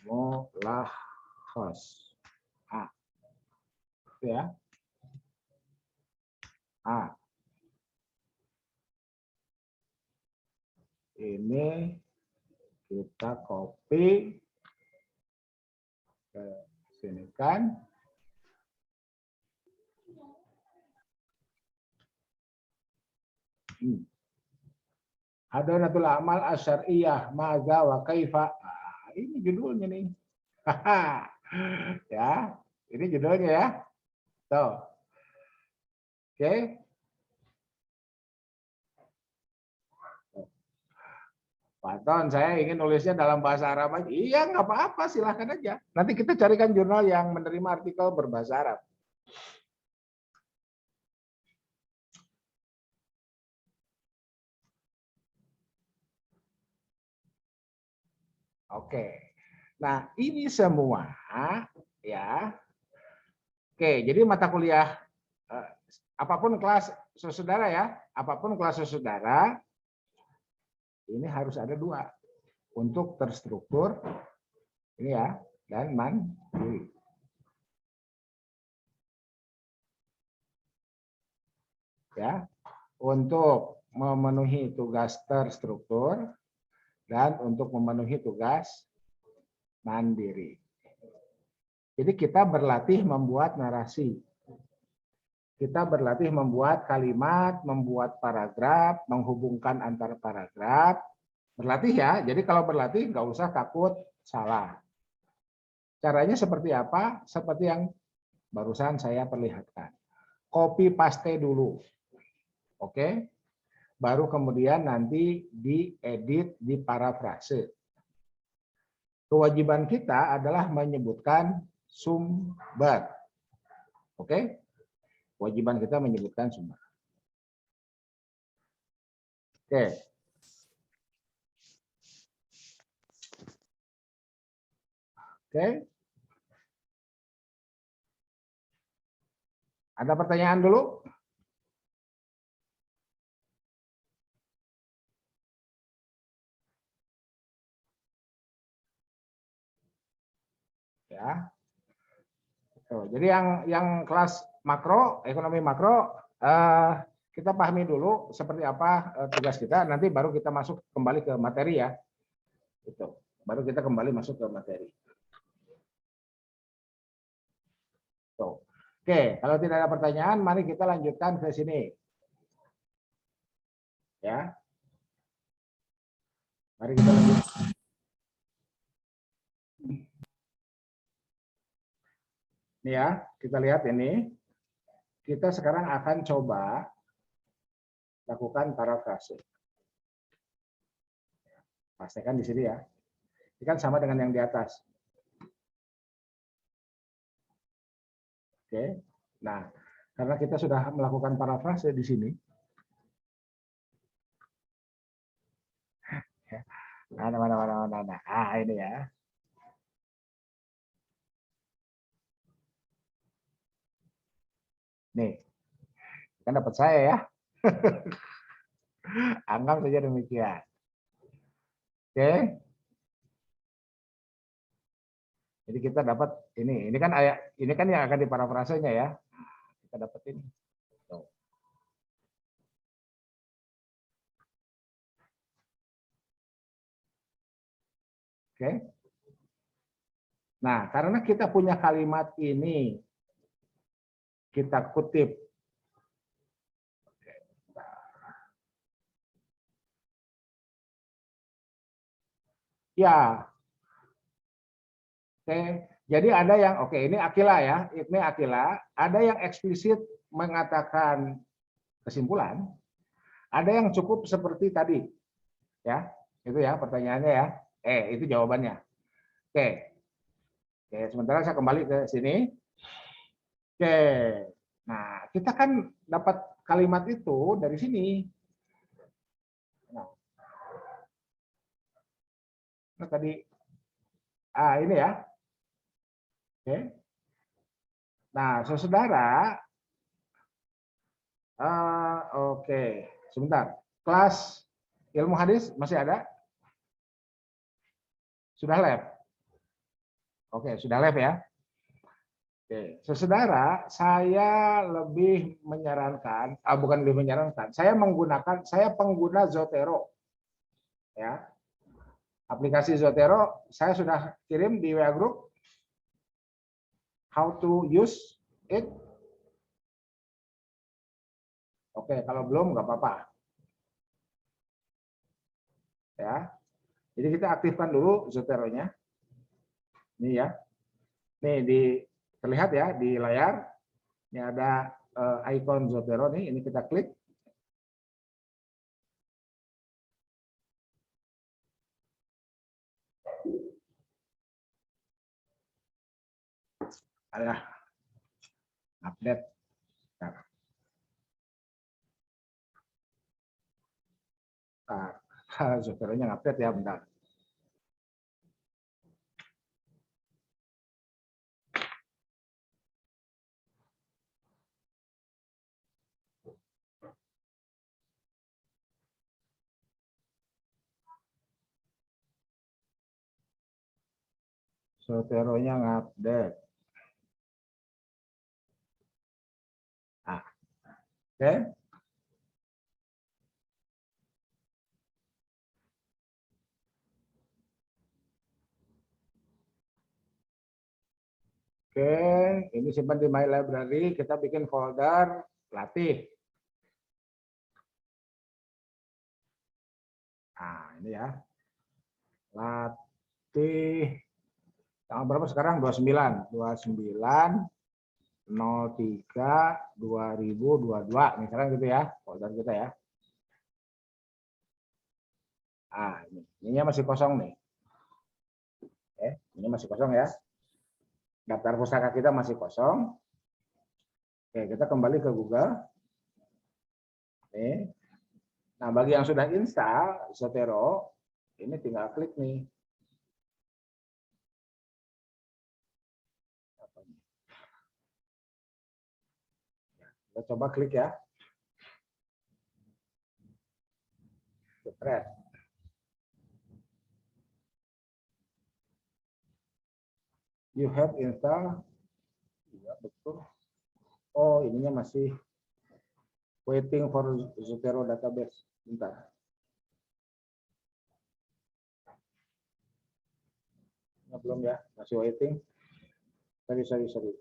Mulahhas. Ah. Itu ya. Ah. Ini kita copy ke sini kan. Hadonatul amal asyariyah maza wa kaifa. Nah, ini judulnya nih. Ya, ini judulnya ya. Tuh. Oke. Pak Ton, saya ingin nulisnya dalam bahasa Arab aja. Iya, nggak apa-apa, silahkan aja. Nanti kita carikan jurnal yang menerima artikel berbahasa Arab. Oke. Nah, ini semua ya. Oke, jadi mata kuliah apapun kelas saudara ya, apapun kelas saudara, ini harus ada dua untuk terstruktur ini ya, dan mandiri. Ya, untuk memenuhi tugas terstruktur dan untuk memenuhi tugas mandiri. Jadi kita berlatih membuat narasi. Kita berlatih membuat kalimat, membuat paragraf, menghubungkan antar paragraf. Berlatih ya, jadi kalau berlatih nggak usah takut salah. Caranya seperti apa? Seperti yang barusan saya perlihatkan. Copy paste dulu. Oke? Baru kemudian nanti diedit, diparafrase. Kewajiban kita adalah menyebutkan sumber. Oke? Kewajiban kita menyebutkan sumber. Oke. Oke. Ada pertanyaan dulu? Ya. Jadi yang kelas makro, ekonomi makro, kita pahami dulu seperti apa tugas kita, nanti baru kita masuk kembali ke materi ya. Itu. Baru kita kembali masuk ke materi. Tuh. Oke, kalau tidak ada pertanyaan, mari kita lanjutkan ke sini. Ya. Mari kita lanjutkan. Ini ya, kita lihat ini. Kita sekarang akan coba lakukan parafrase. Pastikan di sini ya. Ini kan sama dengan yang di atas. Oke. Nah, karena kita sudah melakukan parafrase di sini. Mana. Ah, ini ya. Nih. Kan dapat saya ya. Anggap saja demikian. Oke. Jadi kita dapat ini kan ayat, ini kan yang akan diparafrasenya ya. Kita dapat ini. Tuh. Oke. Nah, karena kita punya kalimat ini, kita kutip. Ya, oke. Jadi ada yang oke ini Aquila ya, ini Aquila. Ada yang eksplisit mengatakan kesimpulan, ada yang cukup seperti tadi, ya. Itu ya pertanyaannya ya. Itu jawabannya. Oke. Oke, sementara saya kembali ke sini. Oke. Nah, kita kan dapat kalimat itu dari sini. Nah, tadi ini ya. Oke. Nah, saudara, oke, sebentar. Kelas ilmu hadis masih ada? Sudah live? Oke, sudah live ya. Oke, saudara, saya lebih menyarankan, bukan lebih menyarankan, saya pengguna Zotero, ya. Aplikasi Zotero saya sudah kirim di WA Group. How to use it? Oke, kalau belum nggak apa-apa. Ya, jadi kita aktifkan dulu Zotero-nya. Ini ya, nih terlihat ya di layar. Ini ada icon Zotero nih. Ini kita klik. Ada update. Nah, Zotero-nya update ya, bentar. Zotero-nya update. Oke. Oke, ini simpan di My Library. Kita bikin folder latih. Nah, ini ya. Latih. Tanggal berapa sekarang? 29. 29/03/2022. Misalnya gitu ya, folder kita ya. Ininya masih kosong nih. Ini masih kosong ya. Daftar pustaka kita masih kosong. Oke, kita kembali ke Google. Nih. Nah, bagi yang sudah install Zotero, ini tinggal klik nih. Kita coba klik ya. Refresh. You have install. Ya, betul. Oh, ininya masih waiting for Zotero database. Bentar. Nah, belum ya, masih waiting. Sorry.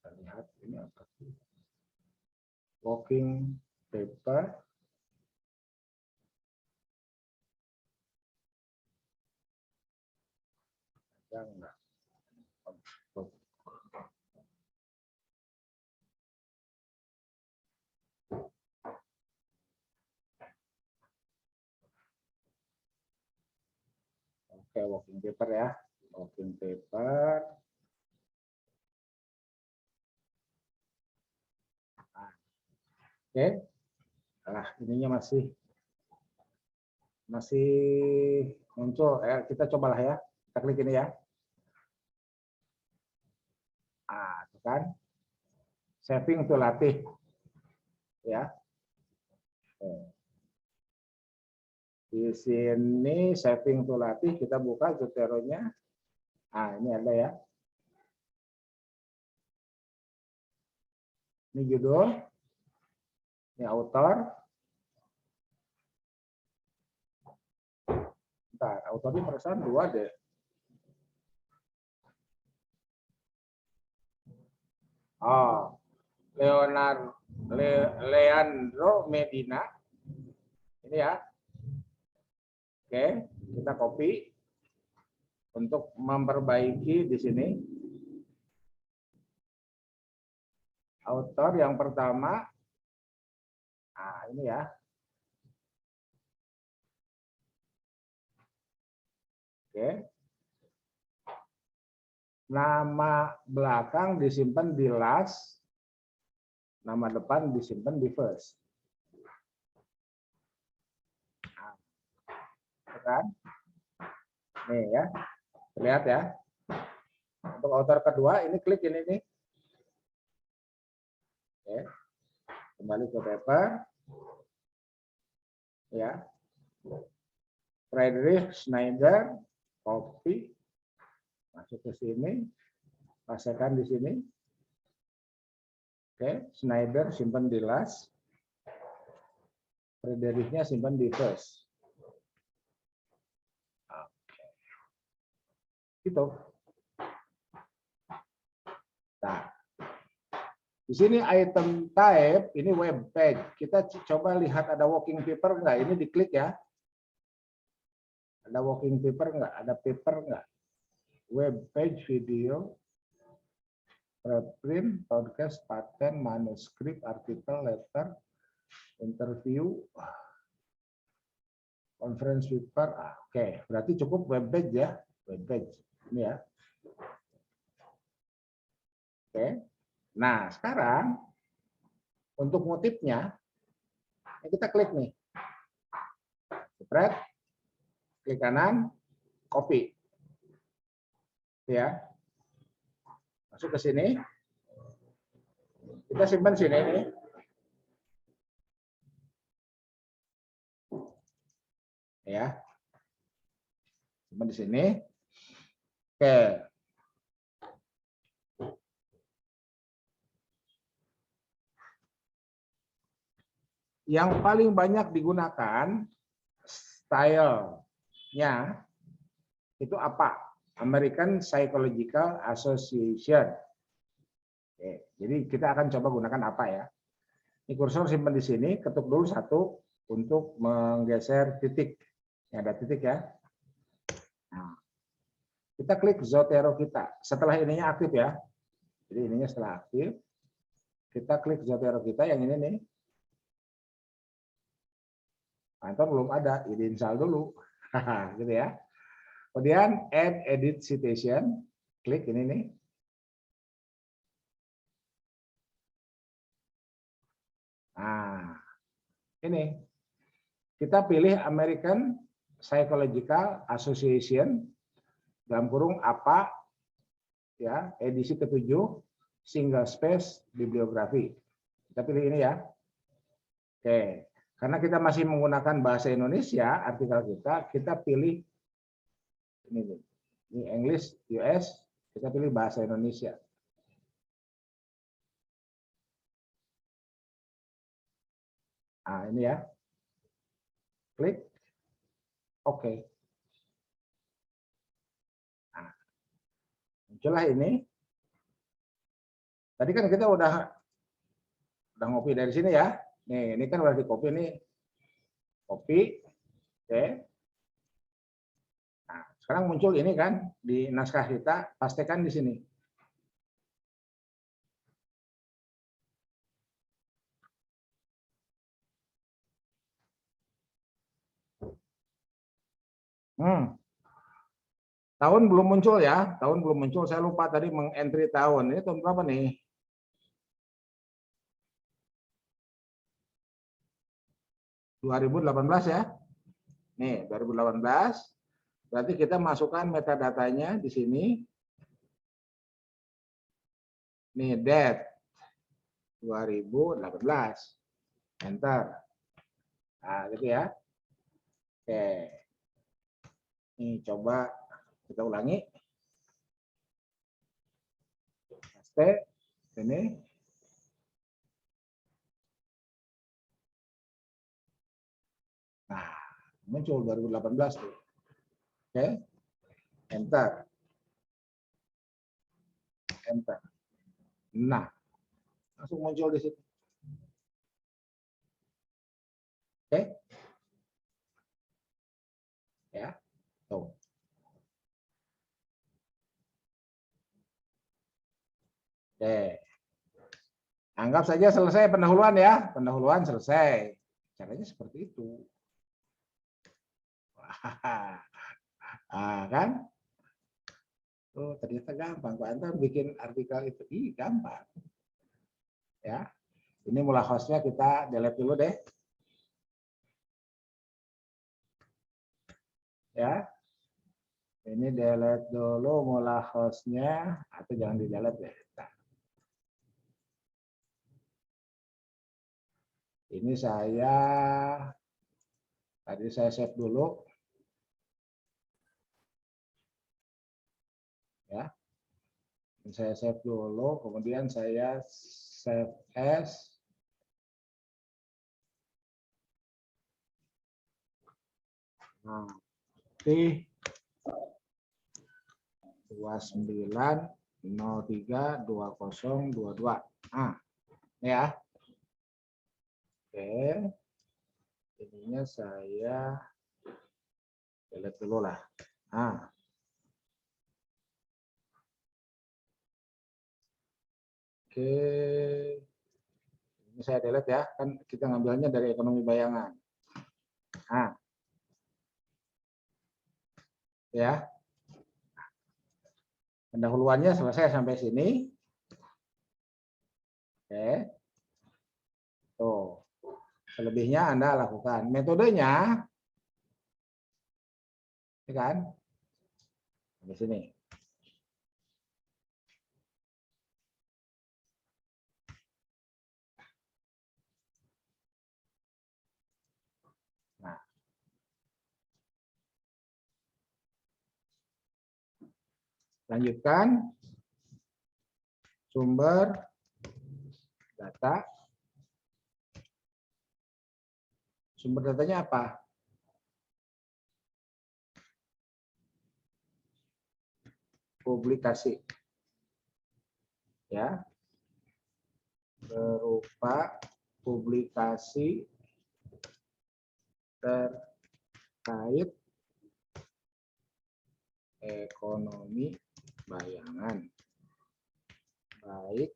Kita lihat ini apa sih? Walking paper. Enggak. Oke, walking paper ya. Walking paper. Oke. Nah, ininya masih muncul. Kita cobalah ya. Kita klik ini ya. Itu kan. Saving untuk latih. Ya. Di sini saving untuk latih, kita buka Zotero-nya. Ini ada ya. Ini judul. Ini author. Bentar, author ini perasaan 2 deh. Oh, Leandro Medina. Ini ya. Oke, kita copy untuk memperbaiki di sini. Author yang pertama. Nah, ini ya. Oke. Nama belakang disimpan di last. Nama depan disimpan di first. Nah, kan? Nih ya. Lihat ya. Untuk author kedua, ini klik ini nih. Oke. Kembali ke paper. Ya. Friedrich Schneider, copy. Masuk ke sini. Pastikan di sini. Oke, Schneider simpan di last. Friedrichnya simpan di first. Oke. Gitu. Nah, di sini item type, ini web page. Kita coba lihat ada walking paper enggak? Ini diklik ya. Ada walking paper enggak? Ada paper enggak? Web page, video, preprint, podcast, patent, manuskrip, artikel, letter, interview, conference paper. Oke, berarti cukup web page ya. Web page. Ini ya. Oke. Nah, sekarang untuk motifnya kita klik nih. Spread, klik kanan, copy. Ya. Masuk ke sini. Kita simpan sini nih. Ya. Simpan di sini. Oke. Yang paling banyak digunakan stylenya itu apa? American Psychological Association. Oke, jadi kita akan coba gunakan apa ya? Ini kursor simpan di sini, ketuk dulu 1 untuk menggeser titik. Ini ada titik ya. Nah, kita klik Zotero kita. Setelah ininya aktif ya. Jadi ininya setelah aktif, kita klik Zotero kita yang ini nih. Kantor belum ada, install dulu. Gitu ya. Kemudian add edit citation, klik ini nih. Nah, ini kita pilih American Psychological Association dalam kurung apa ya, edisi ke-7 single space bibliografi. Kita pilih ini ya. Oke, karena kita masih menggunakan bahasa Indonesia artikel kita pilih ini nih. Ini English US, kita pilih bahasa Indonesia. Nah, ini ya. Klik. Oke. Nah, muncullah ini. Tadi kan kita udah ngopi dari sini ya. Nih, ini kan udah di copy nih. Copy. Oke. Nah, sekarang muncul ini kan di naskah kita, pastikan di sini. Tahun belum muncul ya, tahun belum muncul. Saya lupa tadi mengentry tahun. Ini tahun berapa nih? (2018) ya. Nih, 2018. Berarti kita masukkan metadatanya di sini. Nih, date 2018. Enter. Nah, gitu ya. Oke. Ini coba kita ulangi. Paste ini. Nah, muncul 2018 tuh. Oke. Enter. Enter. Nah, langsung muncul di situ. Oke. Ya. Tuh. Oke. Anggap saja selesai pendahuluan ya. Pendahuluan selesai. Caranya seperti itu. Kan? Oh, ternyata gampang. Pak Antam bikin artikel itu. Gampang. Ya. Ini mulai hostnya kita delete dulu deh. Ya. Ini delete dulu mulai hostnya. Atau jangan di delete ya. Nah. Ini tadi saya save dulu. Ya. Saya save dulu, kemudian saya save as. Nah, 29032022. Nah, ya. Oke. Ininya saya delete dulu lah. Nah. Oke. Ini saya delete ya, kan kita ngambilnya dari ekonomi bayangan. Nah. Ya. Pendahuluannya selesai sampai sini. Oke. Tuh. Selebihnya Anda lakukan. Metodenya, ya kan? Di sini. Nah. Lanjutkan. Sumber data. Sumber datanya apa? Publikasi. Ya. Berupa publikasi terkait ekonomi bayangan. Baik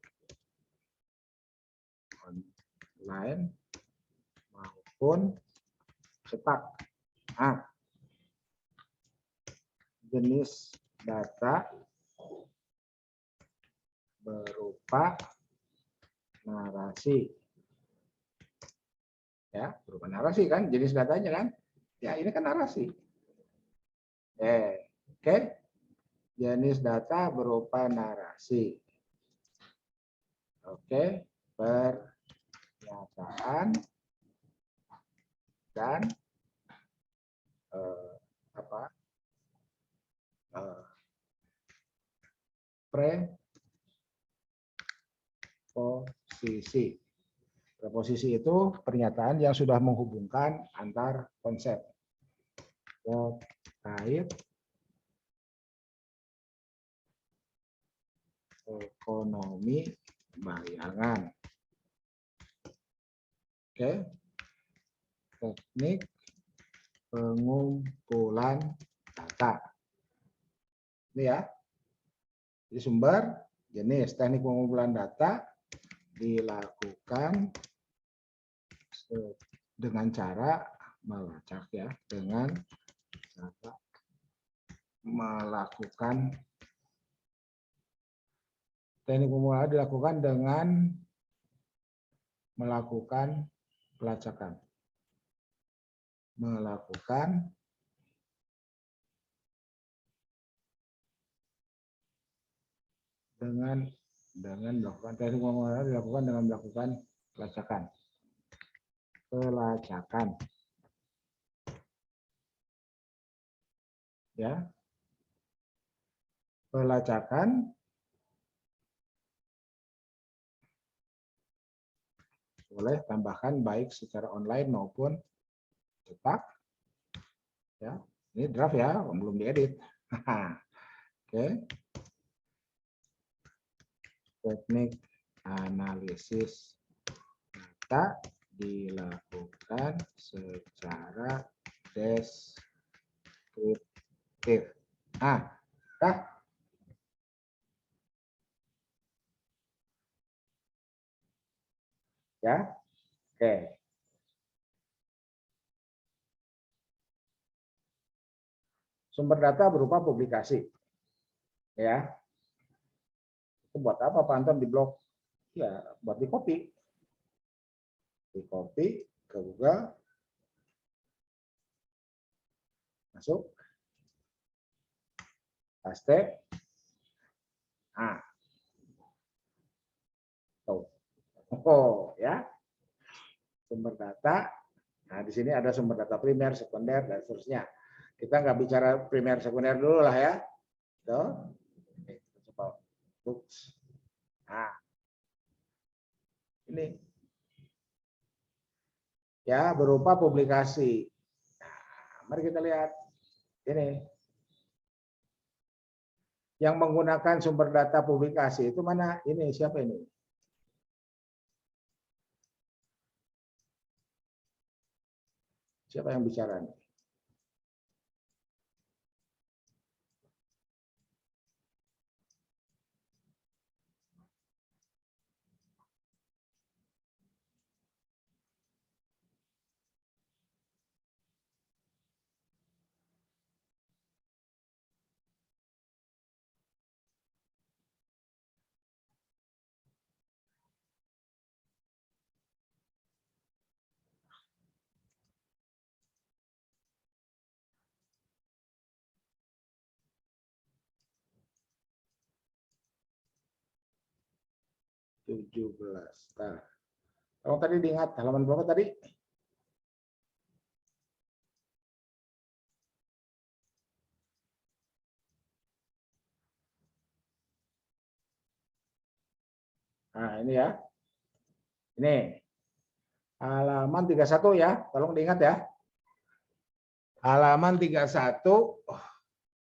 online maupun cetak. Nah, jenis data berupa narasi. Ya, berupa narasi kan, jenis datanya kan? Ya, ini kan narasi. Oke. Jenis data berupa narasi. Oke, pernyataan dan preposisi. Preposisi itu pernyataan yang sudah menghubungkan antar konsep terkait ekonomi bayangan. Oke. Teknik pengumpulan data. Ini ya. Di sumber, jenis, teknik pengumpulan data dilakukan dengan cara melacak ya, dengan cara melakukan teknik pengumpulan dilakukan dengan melakukan pelacakan. Melakukan dengan melakukan teknik pengumpulan dilakukan dengan melakukan pelacakan. Pelacakan. Ya. Pelacakan boleh tambahkan baik secara online maupun cetak. Ya, ini draft ya, belum diedit. Oke. Teknik analisis data dilakukan secara deskriptif. Ya, oke. Sumber data berupa publikasi. Ya. Itu buat apa Pak Anton di blog? Ya, buat di copy. Di copy ke Google. Masuk. Paste. Tuh. Oh, ya. Sumber data. Nah, di sini ada sumber data primer, sekunder, dan seterusnya. Kita nggak bicara primer, sekunder dulu lah ya. Tuh. Oke, kita coba. Books. Nah, ini. Ya, berupa publikasi. Nah, mari kita lihat. Ini. Yang menggunakan sumber data publikasi itu mana? Ini, siapa ini? Siapa yang bicara nih? (17). Nah, kalau tadi diingat halaman berapa tadi? Nah, ini ya. Ini. Halaman 31 ya. Tolong diingat ya. Halaman 31.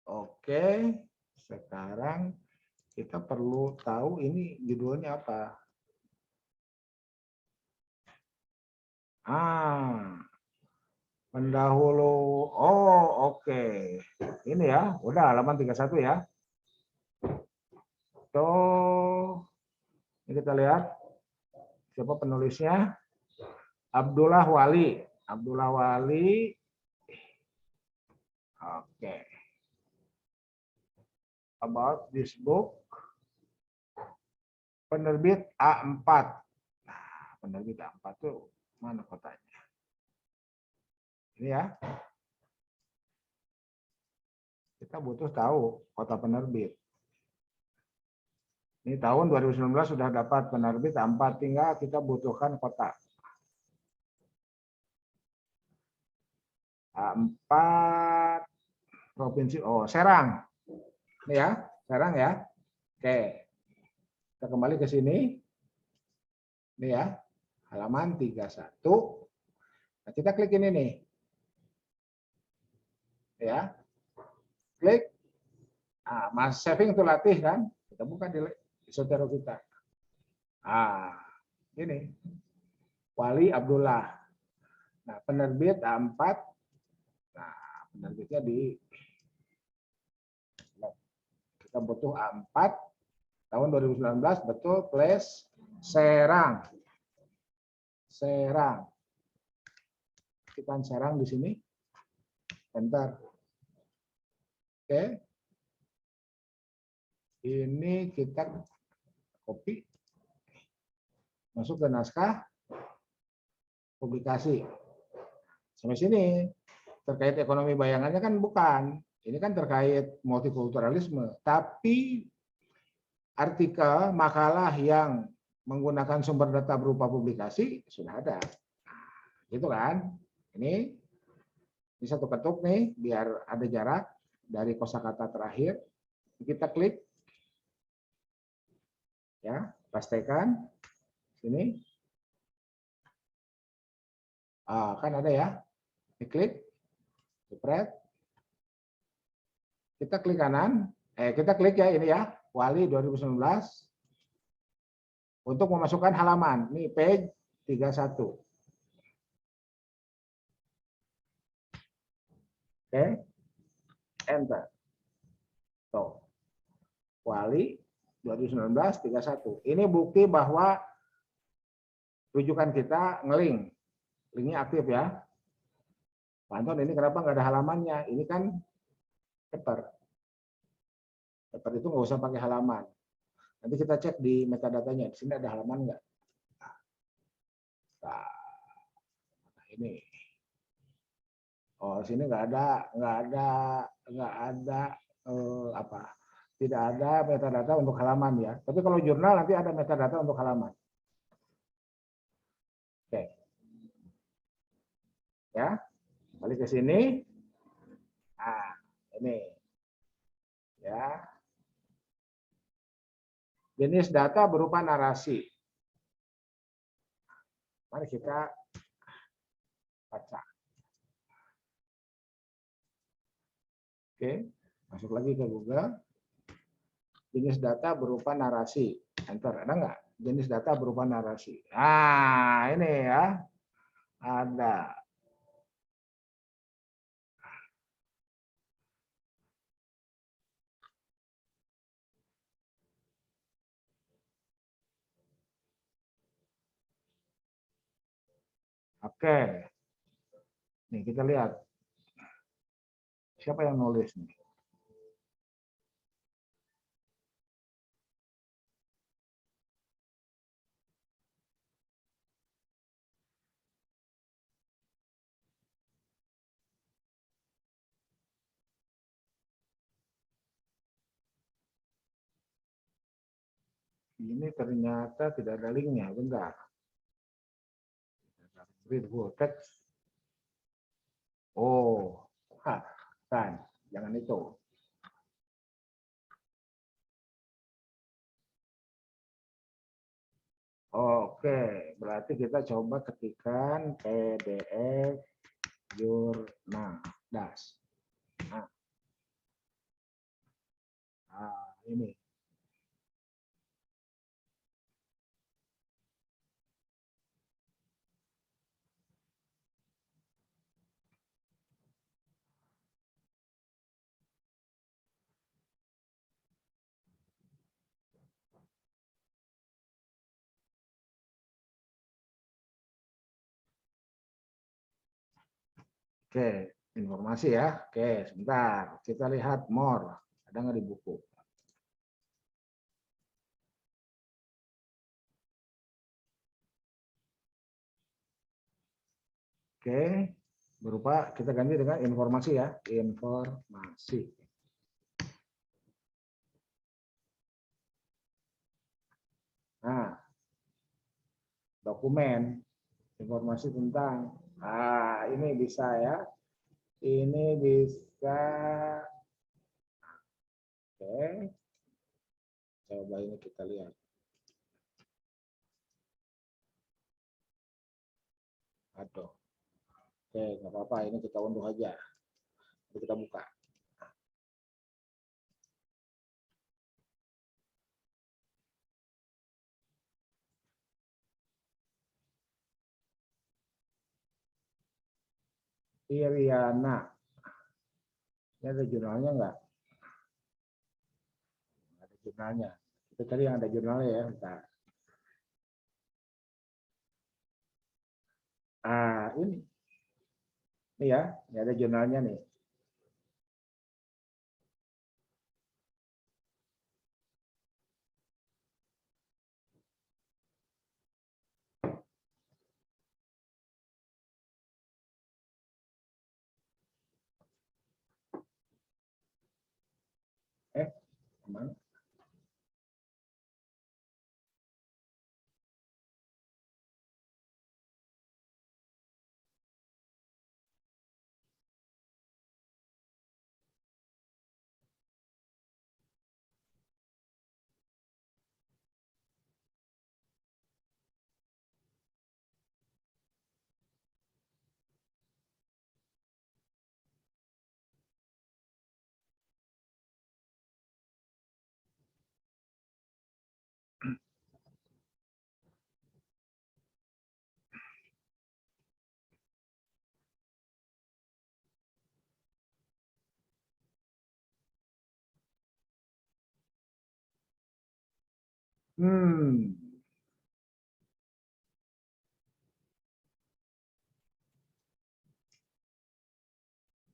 Oke. Sekarang kita perlu tahu ini judulnya apa. Pendahulu. Oh, oke. Ini ya. Udah halaman 31 ya. Tuh. Ini kita lihat. Siapa penulisnya? Abdullah Wali. Abdullah Wali. Oke. About this book. Penerbit A4. Nah, penerbit A4 tuh mana kotanya? Ini ya. Kita butuh tahu kota penerbit. Ini tahun 2019 sudah dapat penerbit A4, tinggal kita butuhkan kota. A4 provinsi, Serang. Ini ya, Serang ya. Oke. Kita kembali ke sini. Ini ya, halaman 31. Nah, kita klik ini nih. Ya. Klik. Nah, Mas saving itu latih kan? Kita buka di Isotero kita. Ini. Wali Abdullah. Nah, penerbit A4. Nah, penerbitnya di kita butuh A4 tahun 2019, betul, place Serang. Serang. Kita Serang di sini. Enter. Oke. Ini kita copy. Masuk ke naskah publikasi. Sampai sini. Terkait ekonomi bayangannya kan bukan. Ini kan terkait multikulturalisme. Tapi artikel, makalah yang menggunakan sumber data berupa publikasi sudah ada. Gitu kan? Ini satu ketuk nih, biar ada jarak dari kosakata terakhir. Kita klik. Ya, pastikan. Sini. Kan ada ya. Diklik, jepret. Kita klik kanan, kita klik ya ini ya, Wali 2019. Untuk memasukkan halaman, ini page 31. Oke, enter. Tuh. Wali 2019 31. Ini bukti bahwa rujukan kita ngelink. Linknya aktif ya. Pak Anton, ini kenapa nggak ada halamannya? Ini kan paper. Paper itu nggak usah pakai halaman. Nanti kita cek di metadatanya. Di sini ada halaman nggak? Nah, ini. Oh, sini nggak ada apa? Tidak ada metadata untuk halaman ya. Tapi kalau jurnal nanti ada metadata untuk halaman. Oke. Ya, balik ke sini. Nah, ini. Ya. Jenis data berupa narasi. Mari kita baca. Oke, masuk lagi ke Google. Jenis data berupa narasi. Enter, ada nggak? Jenis data berupa narasi. Nah, ini ya. Ada. Oke. Nih, kita lihat. Siapa yang nulis nih? Ini ternyata tidak ada linknya, bentar. Read full text. Oh, kan, jangan itu. Oke, berarti kita coba ketikkan PDF jurnal das. Nah, ini. Oke, informasi ya. Oke, sebentar. Kita lihat more. Ada nggak di buku? Oke, berupa kita ganti dengan informasi ya. Informasi. Nah, dokumen. Informasi tentang. Ini bisa ya. Ini bisa. Oke. Coba ini kita lihat. Aduh. Oke, nggak apa-apa. Ini kita unduh aja. Nanti kita buka. Iriana. Ini ada jurnalnya nggak? Ada jurnalnya. Itu tadi yang ada jurnalnya ya. Bentar. Ini. Ini ya. Ini ada jurnalnya nih. Kemana?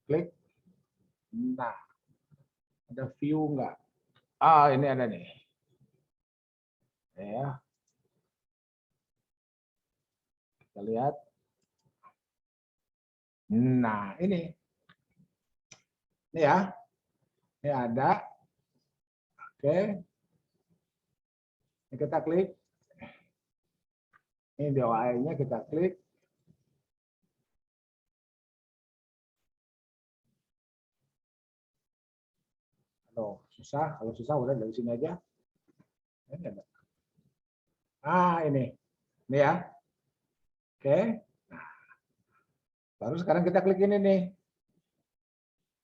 Klik. Nah, ada view enggak? Ah, ini ada nih. Ya. Kita lihat. Nah, ini. Ini ya. Ini ada. Oke. Ini kita klik. Ini DOI-nya kita klik. Kalau susah udah dari sini aja. Ini ada. Ah, ini ya. Oke. Nah, baru sekarang kita klik ini nih.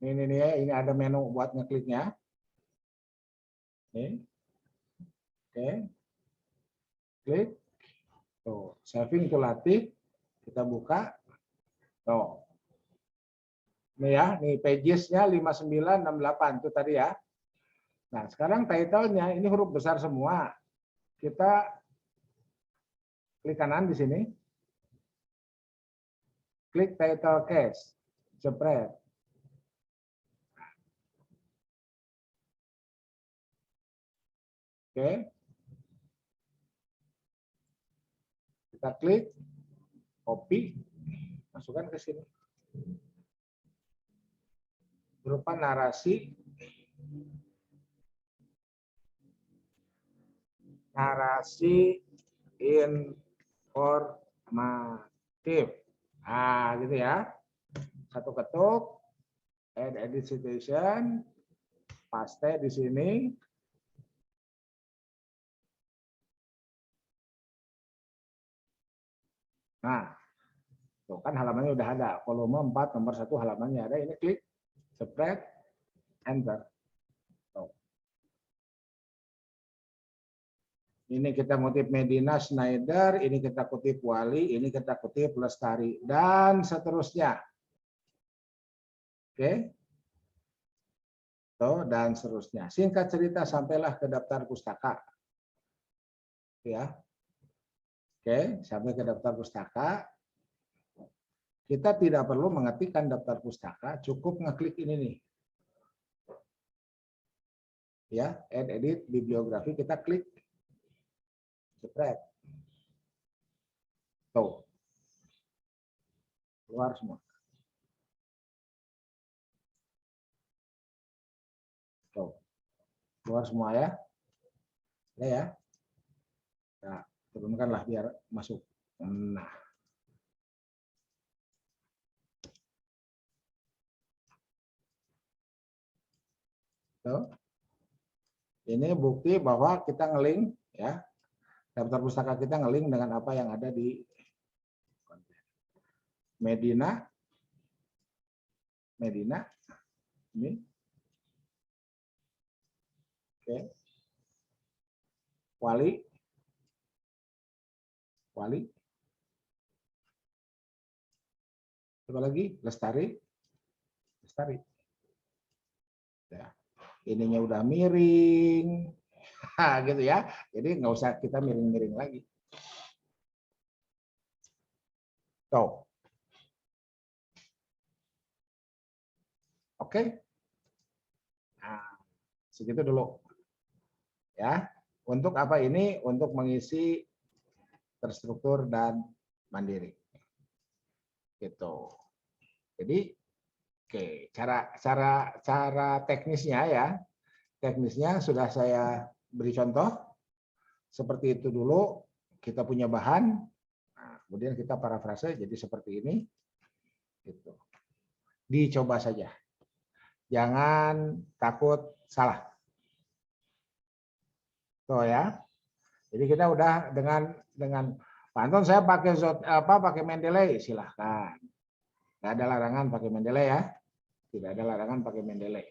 Ini nih, ini ada menu buat ngekliknya. Oke. Klik. Tuh, saving to latih. Kita buka. Tuh. Ini ya, nih pages-nya 5968 itu tadi ya. Nah, sekarang title-nya ini huruf besar semua. Kita klik kanan di sini. Klik title case. Jepret. Oke. Kita klik, copy, masukkan ke sini. Berupa narasi informatif. Nah, gitu ya. Satu ketuk, add edit citation, paste di sini. Nah, tuh kan halamannya udah ada. Volume 4 nomor 1 halamannya ada. Ini klik, spread, enter. Tuh. Ini kita kutip Medina Schneider, ini kita kutip Wali, ini kita kutip Lestari, dan seterusnya. Oke. Tuh, dan seterusnya. Singkat cerita, sampailah ke daftar pustaka. Ya. Oke, sampai ke daftar pustaka. Kita tidak perlu mengetikkan daftar pustaka, cukup ngeklik ini nih. Ya, add edit bibliografi, kita klik. Spread. Tuh. Keluar semua. Tuh. Keluar semua ya. Ya. Nah, turunkanlah biar masuk. Nah. Tuh. Ini bukti bahwa kita ngelink ya. Daftar pustaka kita ngelink dengan apa yang ada di Medina. Ini. Oke. Wali. Coba lagi, Lestari. Ya. Ininya udah miring. Gitu ya. Jadi nggak usah kita miring-miring lagi. Tuh. Oke. Nah, segitu dulu. Ya. Untuk apa ini? Untuk mengisi terstruktur dan mandiri. Gitu. Jadi, oke, cara teknisnya ya. Teknisnya sudah saya beri contoh. Seperti itu dulu, kita punya bahan. Nah, kemudian kita parafrase jadi seperti ini. Gitu. Dicoba saja. Jangan takut salah. Tuh ya. Jadi kita udah dengan Pak Anton saya pakai Mendeley, silahkan. Nggak ada larangan pakai Mendeley ya. Tidak ada larangan pakai Mendeley.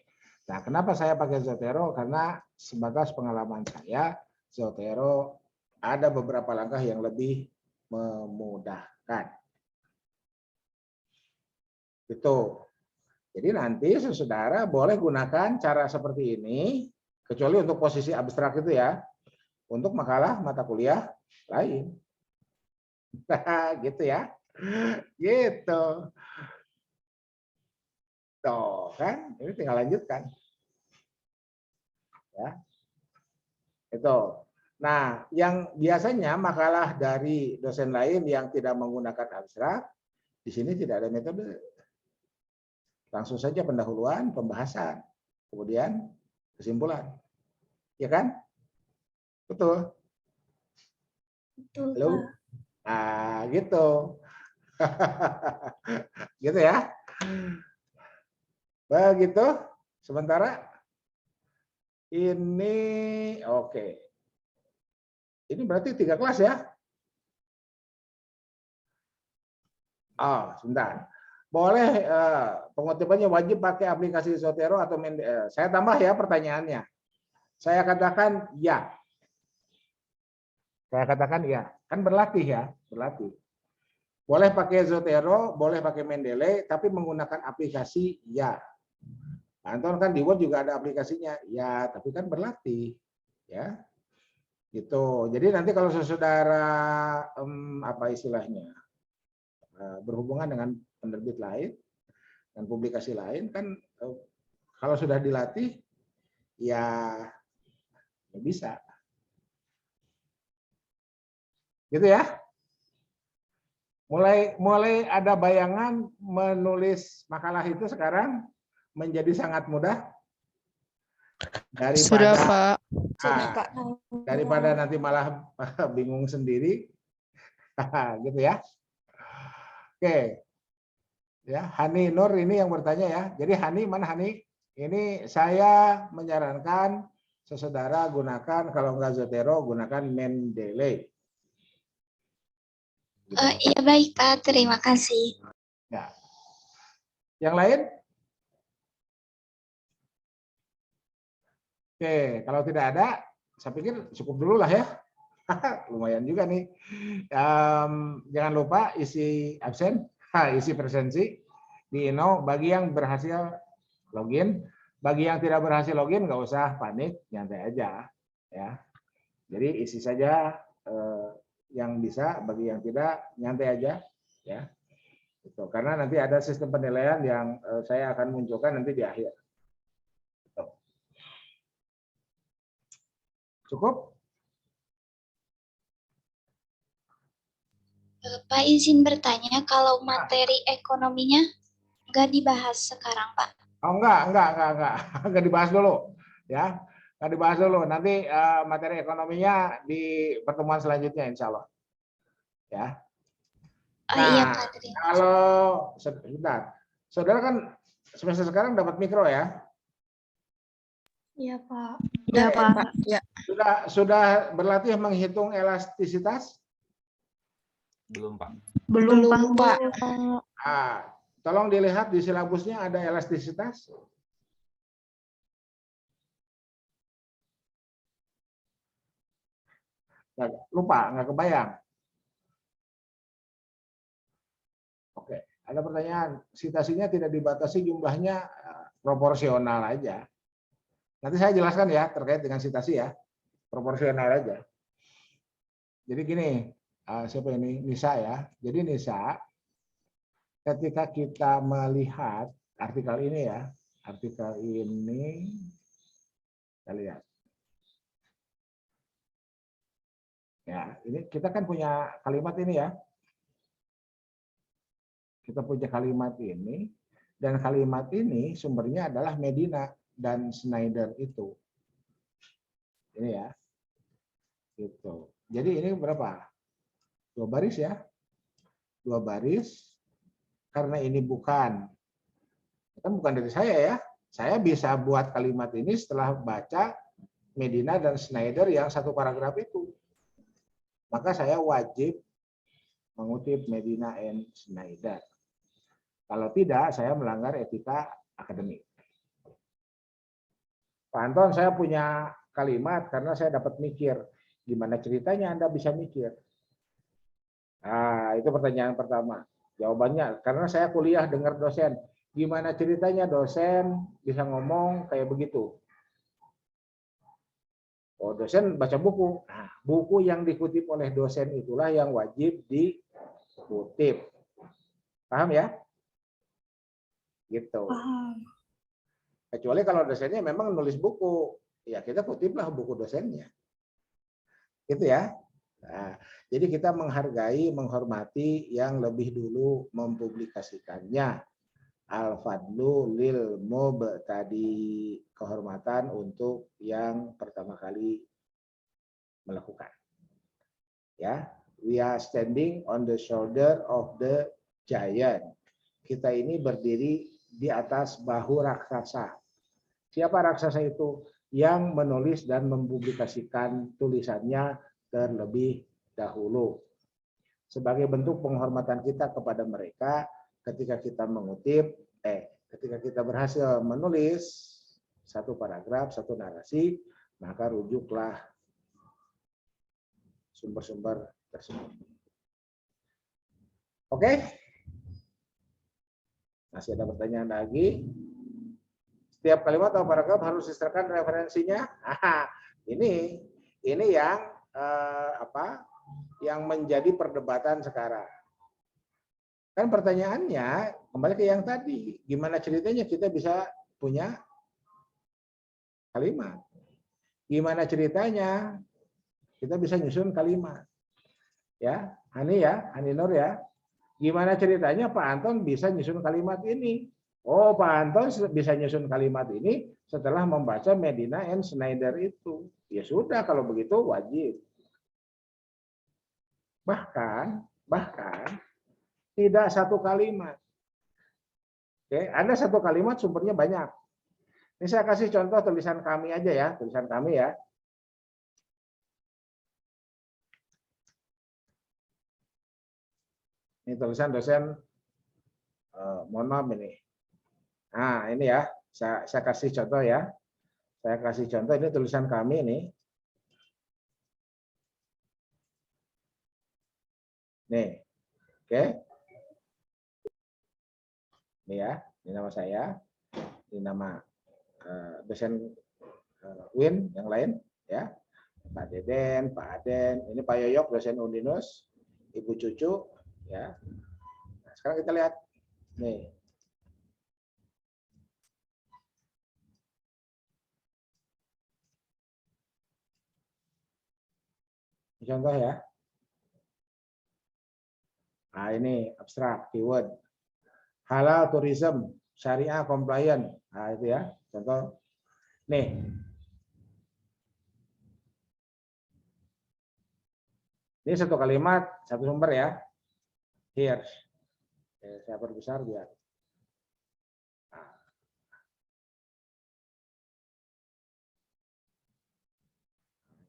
Nah, kenapa saya pakai Zotero? Karena sebatas pengalaman saya, Zotero ada beberapa langkah yang lebih memudahkan. Itu. Jadi nanti saudara boleh gunakan cara seperti ini, kecuali untuk posisi abstrak itu ya. untuk makalah mata kuliah lain. Gitu ya. Gitu. Tuh kan, ini tinggal lanjutkan. Ya. Itu. Nah, yang biasanya makalah dari dosen lain yang tidak menggunakan abstrak, di sini tidak ada metode. Langsung saja pendahuluan, pembahasan, kemudian kesimpulan. Ya kan? Betul. Betul, Halo? Pak. Nah, gitu. Gitu ya. Begitu. Sementara ini oke. Ini berarti 3 kelas ya? Oh, sebentar. Boleh pengutipannya wajib pakai aplikasi Zotero atau saya tambah ya pertanyaannya. Saya katakan ya. Saya katakan ya. Kan berlatih ya, berlatih. Boleh pakai Zotero, boleh pakai Mendeley, tapi menggunakan aplikasi ya. Anton kan di Word juga ada aplikasinya. Ya, tapi kan berlatih. Ya. Gitu. Jadi nanti kalau saudara apa istilahnya? Berhubungan dengan penerbit lain dan publikasi lain kan kalau sudah dilatih ya bisa. Gitu ya. Mulai ada bayangan menulis makalah itu sekarang menjadi sangat mudah Sudah, daripada Pak. Sudah, Pak. daripada nanti malah bingung sendiri. Gitu ya. Oke. Ya, Hani Nur ini yang bertanya ya. Jadi Hani, mana Hani? Ini saya menyarankan saudara gunakan, kalau enggak Zotero, gunakan Mendeley. Iya baik, Pak. Terima kasih. Ya. Yang lain? Oke, kalau tidak ada, saya pikir cukup dulu lah ya. Lumayan juga nih. Jangan lupa isi absen, isi presensi di Ino. Bagi yang berhasil login, bagi yang tidak berhasil login nggak usah panik, nyantai aja ya. Jadi isi saja yang bisa, bagi yang tidak nyantai aja ya. Itu karena nanti ada sistem penilaian yang saya akan munculkan nanti di akhir. Gitu. Cukup? Pak izin bertanya, kalau materi ekonominya nggak dibahas sekarang, Pak? Oh enggak dibahas dulu ya. Enggak dibahas dulu. Nanti materi ekonominya di pertemuan selanjutnya insya Allah. Ya. Iya, Nah, Pak. Terima kasih. kalau sebentar. Saudara kan semester sekarang dapat mikro ya? Iya, Pak. Ya, Pak. Ya. Sudah berlatih menghitung elastisitas? Belum, Pak. Belum, Pak. Ah, tolong dilihat di silabusnya ada elastisitas. Lupa, nggak kebayang. Oke, ada pertanyaan. Citasinya tidak dibatasi jumlahnya, proporsional aja. Nanti saya jelaskan ya terkait dengan citasi ya, proporsional aja. Jadi gini, siapa ini? Nisa ya. Jadi Nisa, ketika kita melihat artikel ini ya, artikel ini, kita lihat. Ya, ini kita kan punya kalimat ini ya. Kita punya kalimat ini, dan kalimat ini sumbernya adalah Medina dan Schneider itu. Ini ya. Gitu. Jadi ini berapa? 2 baris ya. 2 baris. Karena ini bukan dari saya ya. Saya bisa buat kalimat ini setelah baca Medina dan Schneider yang 1 paragraf itu. Maka saya wajib mengutip Medina and Schneider. Kalau tidak, saya melanggar etika akademik. Pak Anton, saya punya kalimat karena saya dapat mikir. Gimana ceritanya Anda bisa mikir? Nah, itu pertanyaan pertama. Jawabannya, karena saya kuliah dengar dosen. Gimana ceritanya dosen bisa ngomong kayak begitu? Oh, dosen baca buku. Nah, buku yang dikutip oleh dosen itulah yang wajib dikutip. Paham ya? Gitu. Paham. Kecuali kalau dosennya memang nulis buku, ya kita kutiplah buku dosennya. Gitu ya. Nah, jadi kita menghargai, menghormati yang lebih dulu mempublikasikannya. Al-fadlu lil mubtadi, kehormatan untuk yang pertama kali melakukan. Ya, we are standing on the shoulder of the giant. Kita ini berdiri di atas bahu raksasa. Siapa raksasa itu? Yang menulis dan mempublikasikan tulisannya terlebih dahulu. Sebagai bentuk penghormatan kita kepada mereka, ketika kita mengutip, ketika kita berhasil menulis satu paragraf, satu narasi, maka rujuklah sumber-sumber tersebut. Oke? Masih ada pertanyaan lagi? Setiap kalimat atau paragraf harus disertakan referensinya. Ini yang yang menjadi perdebatan sekarang. Kan pertanyaannya kembali ke yang tadi, gimana ceritanya kita bisa punya kalimat? Gimana ceritanya kita bisa nyusun kalimat? Ya, Hani Nur ya. Gimana ceritanya Pak Anton bisa nyusun kalimat ini? Oh, Pak Anton bisa nyusun kalimat ini setelah membaca Medina and Schneider itu. Ya sudah, kalau begitu wajib. Bahkan tidak satu kalimat. Oke, ada satu kalimat sumbernya banyak. Ini saya kasih contoh tulisan kami aja ya, tulisan kami ya. Ini tulisan dosen, mohon maaf ini. Nah, ini ya, saya kasih contoh ya. Saya kasih contoh, ini tulisan kami ini. Nih, oke. Ini ya, ini nama saya. Ini nama dosen Win yang lain ya. Pak Deden, Pak Aden, ini Pak Yoyok dosen Undinus, Ibu Cucu ya. Nah, sekarang kita lihat nih. Ini contoh ya. Nah, ini abstrak keyword. Halal tourism, syariah compliant. Nah, itu ya, contoh. Nih. Ini satu kalimat, satu sumber ya. Here. Saya perbesar biar. Nah.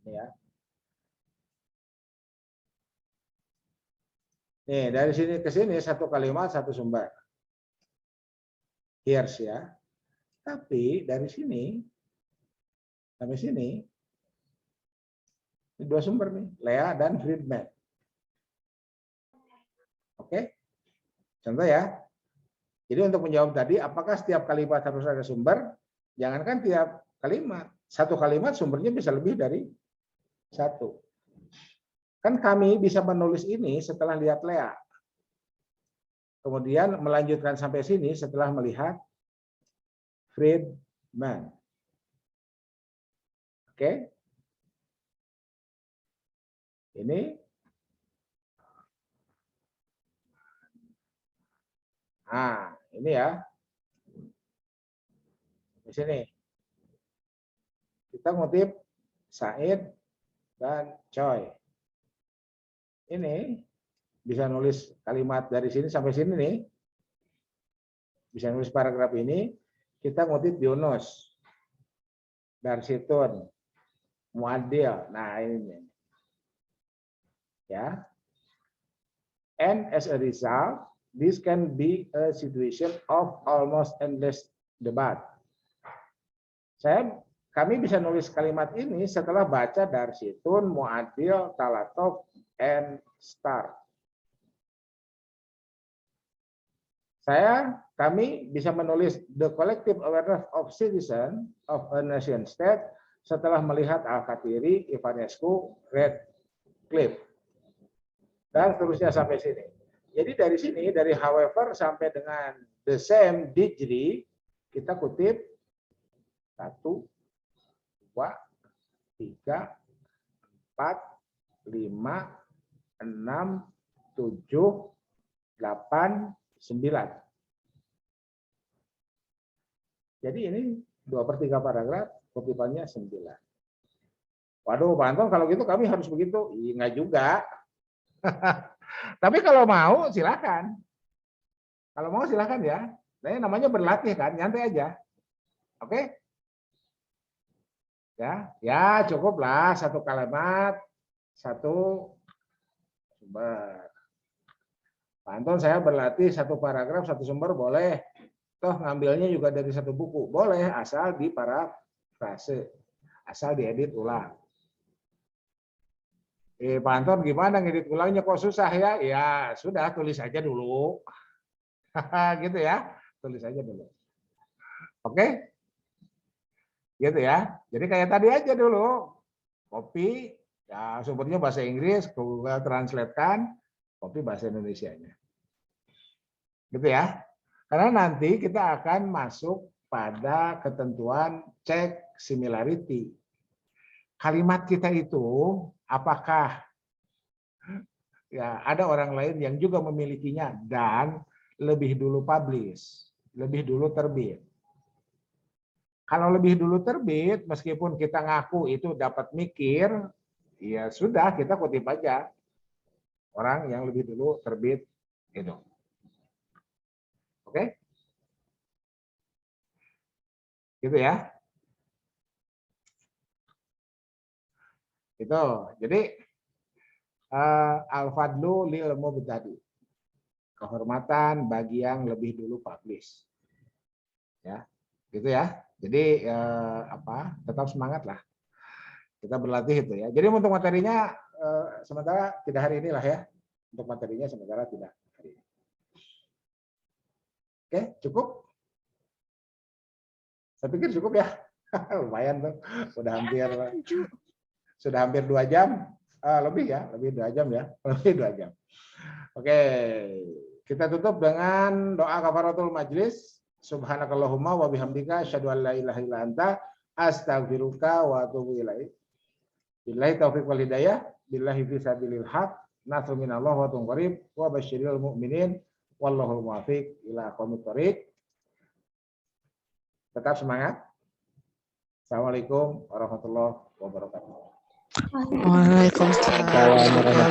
Ini ya. Nih, dari sini ke sini satu kalimat, satu sumber. Here's ya. Tapi dari sini sampai sini ini dua sumber nih, Lea dan Friedman. Oke? Contoh ya. Jadi untuk menjawab tadi, apakah setiap kalimat harus ada sumber? Jangankan tiap kalimat. Satu kalimat sumbernya bisa lebih dari satu. Kan kami bisa menulis ini setelah lihat Lea. Kemudian melanjutkan sampai sini setelah melihat Friedman. Oke? Ini. Nah, ini ya. Di sini. Kita ngutip Said dan Choi. Ini bisa nulis kalimat dari sini sampai sini nih. Bisa nulis paragraf ini. Kita ngutip Yunus, Darsitun, Muadil. Nah, ini. Ya. And as a result, this can be a situation of almost endless debate. Kami bisa nulis kalimat ini setelah baca Darsitun, Muadil, Talatov, and Star. Kami bisa menulis the collective awareness of citizen of a nation state setelah melihat Al-Khatiri, Ivanescu, Redcliffe, dan seterusnya sampai sini. Jadi dari sini, dari however sampai dengan the same degree, kita kutip 1, 2, 3, 4, 5, 6, 7, 8, 9. Jadi ini 2/3 paragraf, kutipannya 9. Waduh, Pak Anton, kalau gitu kami harus begitu? Iya, enggak juga. Tapi kalau mau, silakan. Kalau mau, silakan ya. Nah, ini namanya berlatih kan, nyantai aja. Oke? Ya cukuplah 1 kalimat, 1 sumber. Pak Anton, saya berlatih 1 paragraf, 1 sumber, boleh. Toh ngambilnya juga dari 1 buku, boleh, asal di parafrase, asal diedit ulang. Pak Anton, gimana ngedit ulangnya, kok susah ya? Ya sudah, tulis aja dulu. Gitu ya, tulis aja dulu. Oke? Gitu ya. Jadi kayak tadi aja dulu, copy, ya sumbernya bahasa Inggris, Google Translate-kan, copy bahasa Indonesianya. Gitu ya. Karena nanti kita akan masuk pada ketentuan check similarity. Kalimat kita itu apakah ya ada orang lain yang juga memilikinya dan lebih dulu publish, lebih dulu terbit. Kalau lebih dulu terbit, meskipun kita ngaku itu dapat mikir, ya sudah, kita kutip aja orang yang lebih dulu terbit itu. Oke? Gitu ya. Itu. Jadi al-fadlu lil mubtadi. Kehormatan bagi yang lebih dulu publish. Ya. Gitu ya. Jadi tetap semangat lah. Kita berlatih itu ya. Jadi untuk materinya sementara tidak hari inilah ya. Untuk materinya sementara tidak hari ini. Oke, cukup? Saya pikir cukup ya. Lumayan tuh. Sudah hampir 2 jam. Lebih ya, lebih 2 jam ya. Lebih 2 jam. Oke, kita tutup dengan doa kafaratul majlis. Subhanakallahumma wa bihamdika asyhadu an la ilaha illa anta astaghfiruka wa atubu ilaik. Billahi taufiq wal hidayah, billahi fi sabilil haq, nasrun minallah wa qarib wa basyiril mu'minin wallahu muwaffiq ila aqwamit thoriq. Tetap semangat. Assalamualaikum warahmatullahi wabarakatuh. Waalaikumsalam.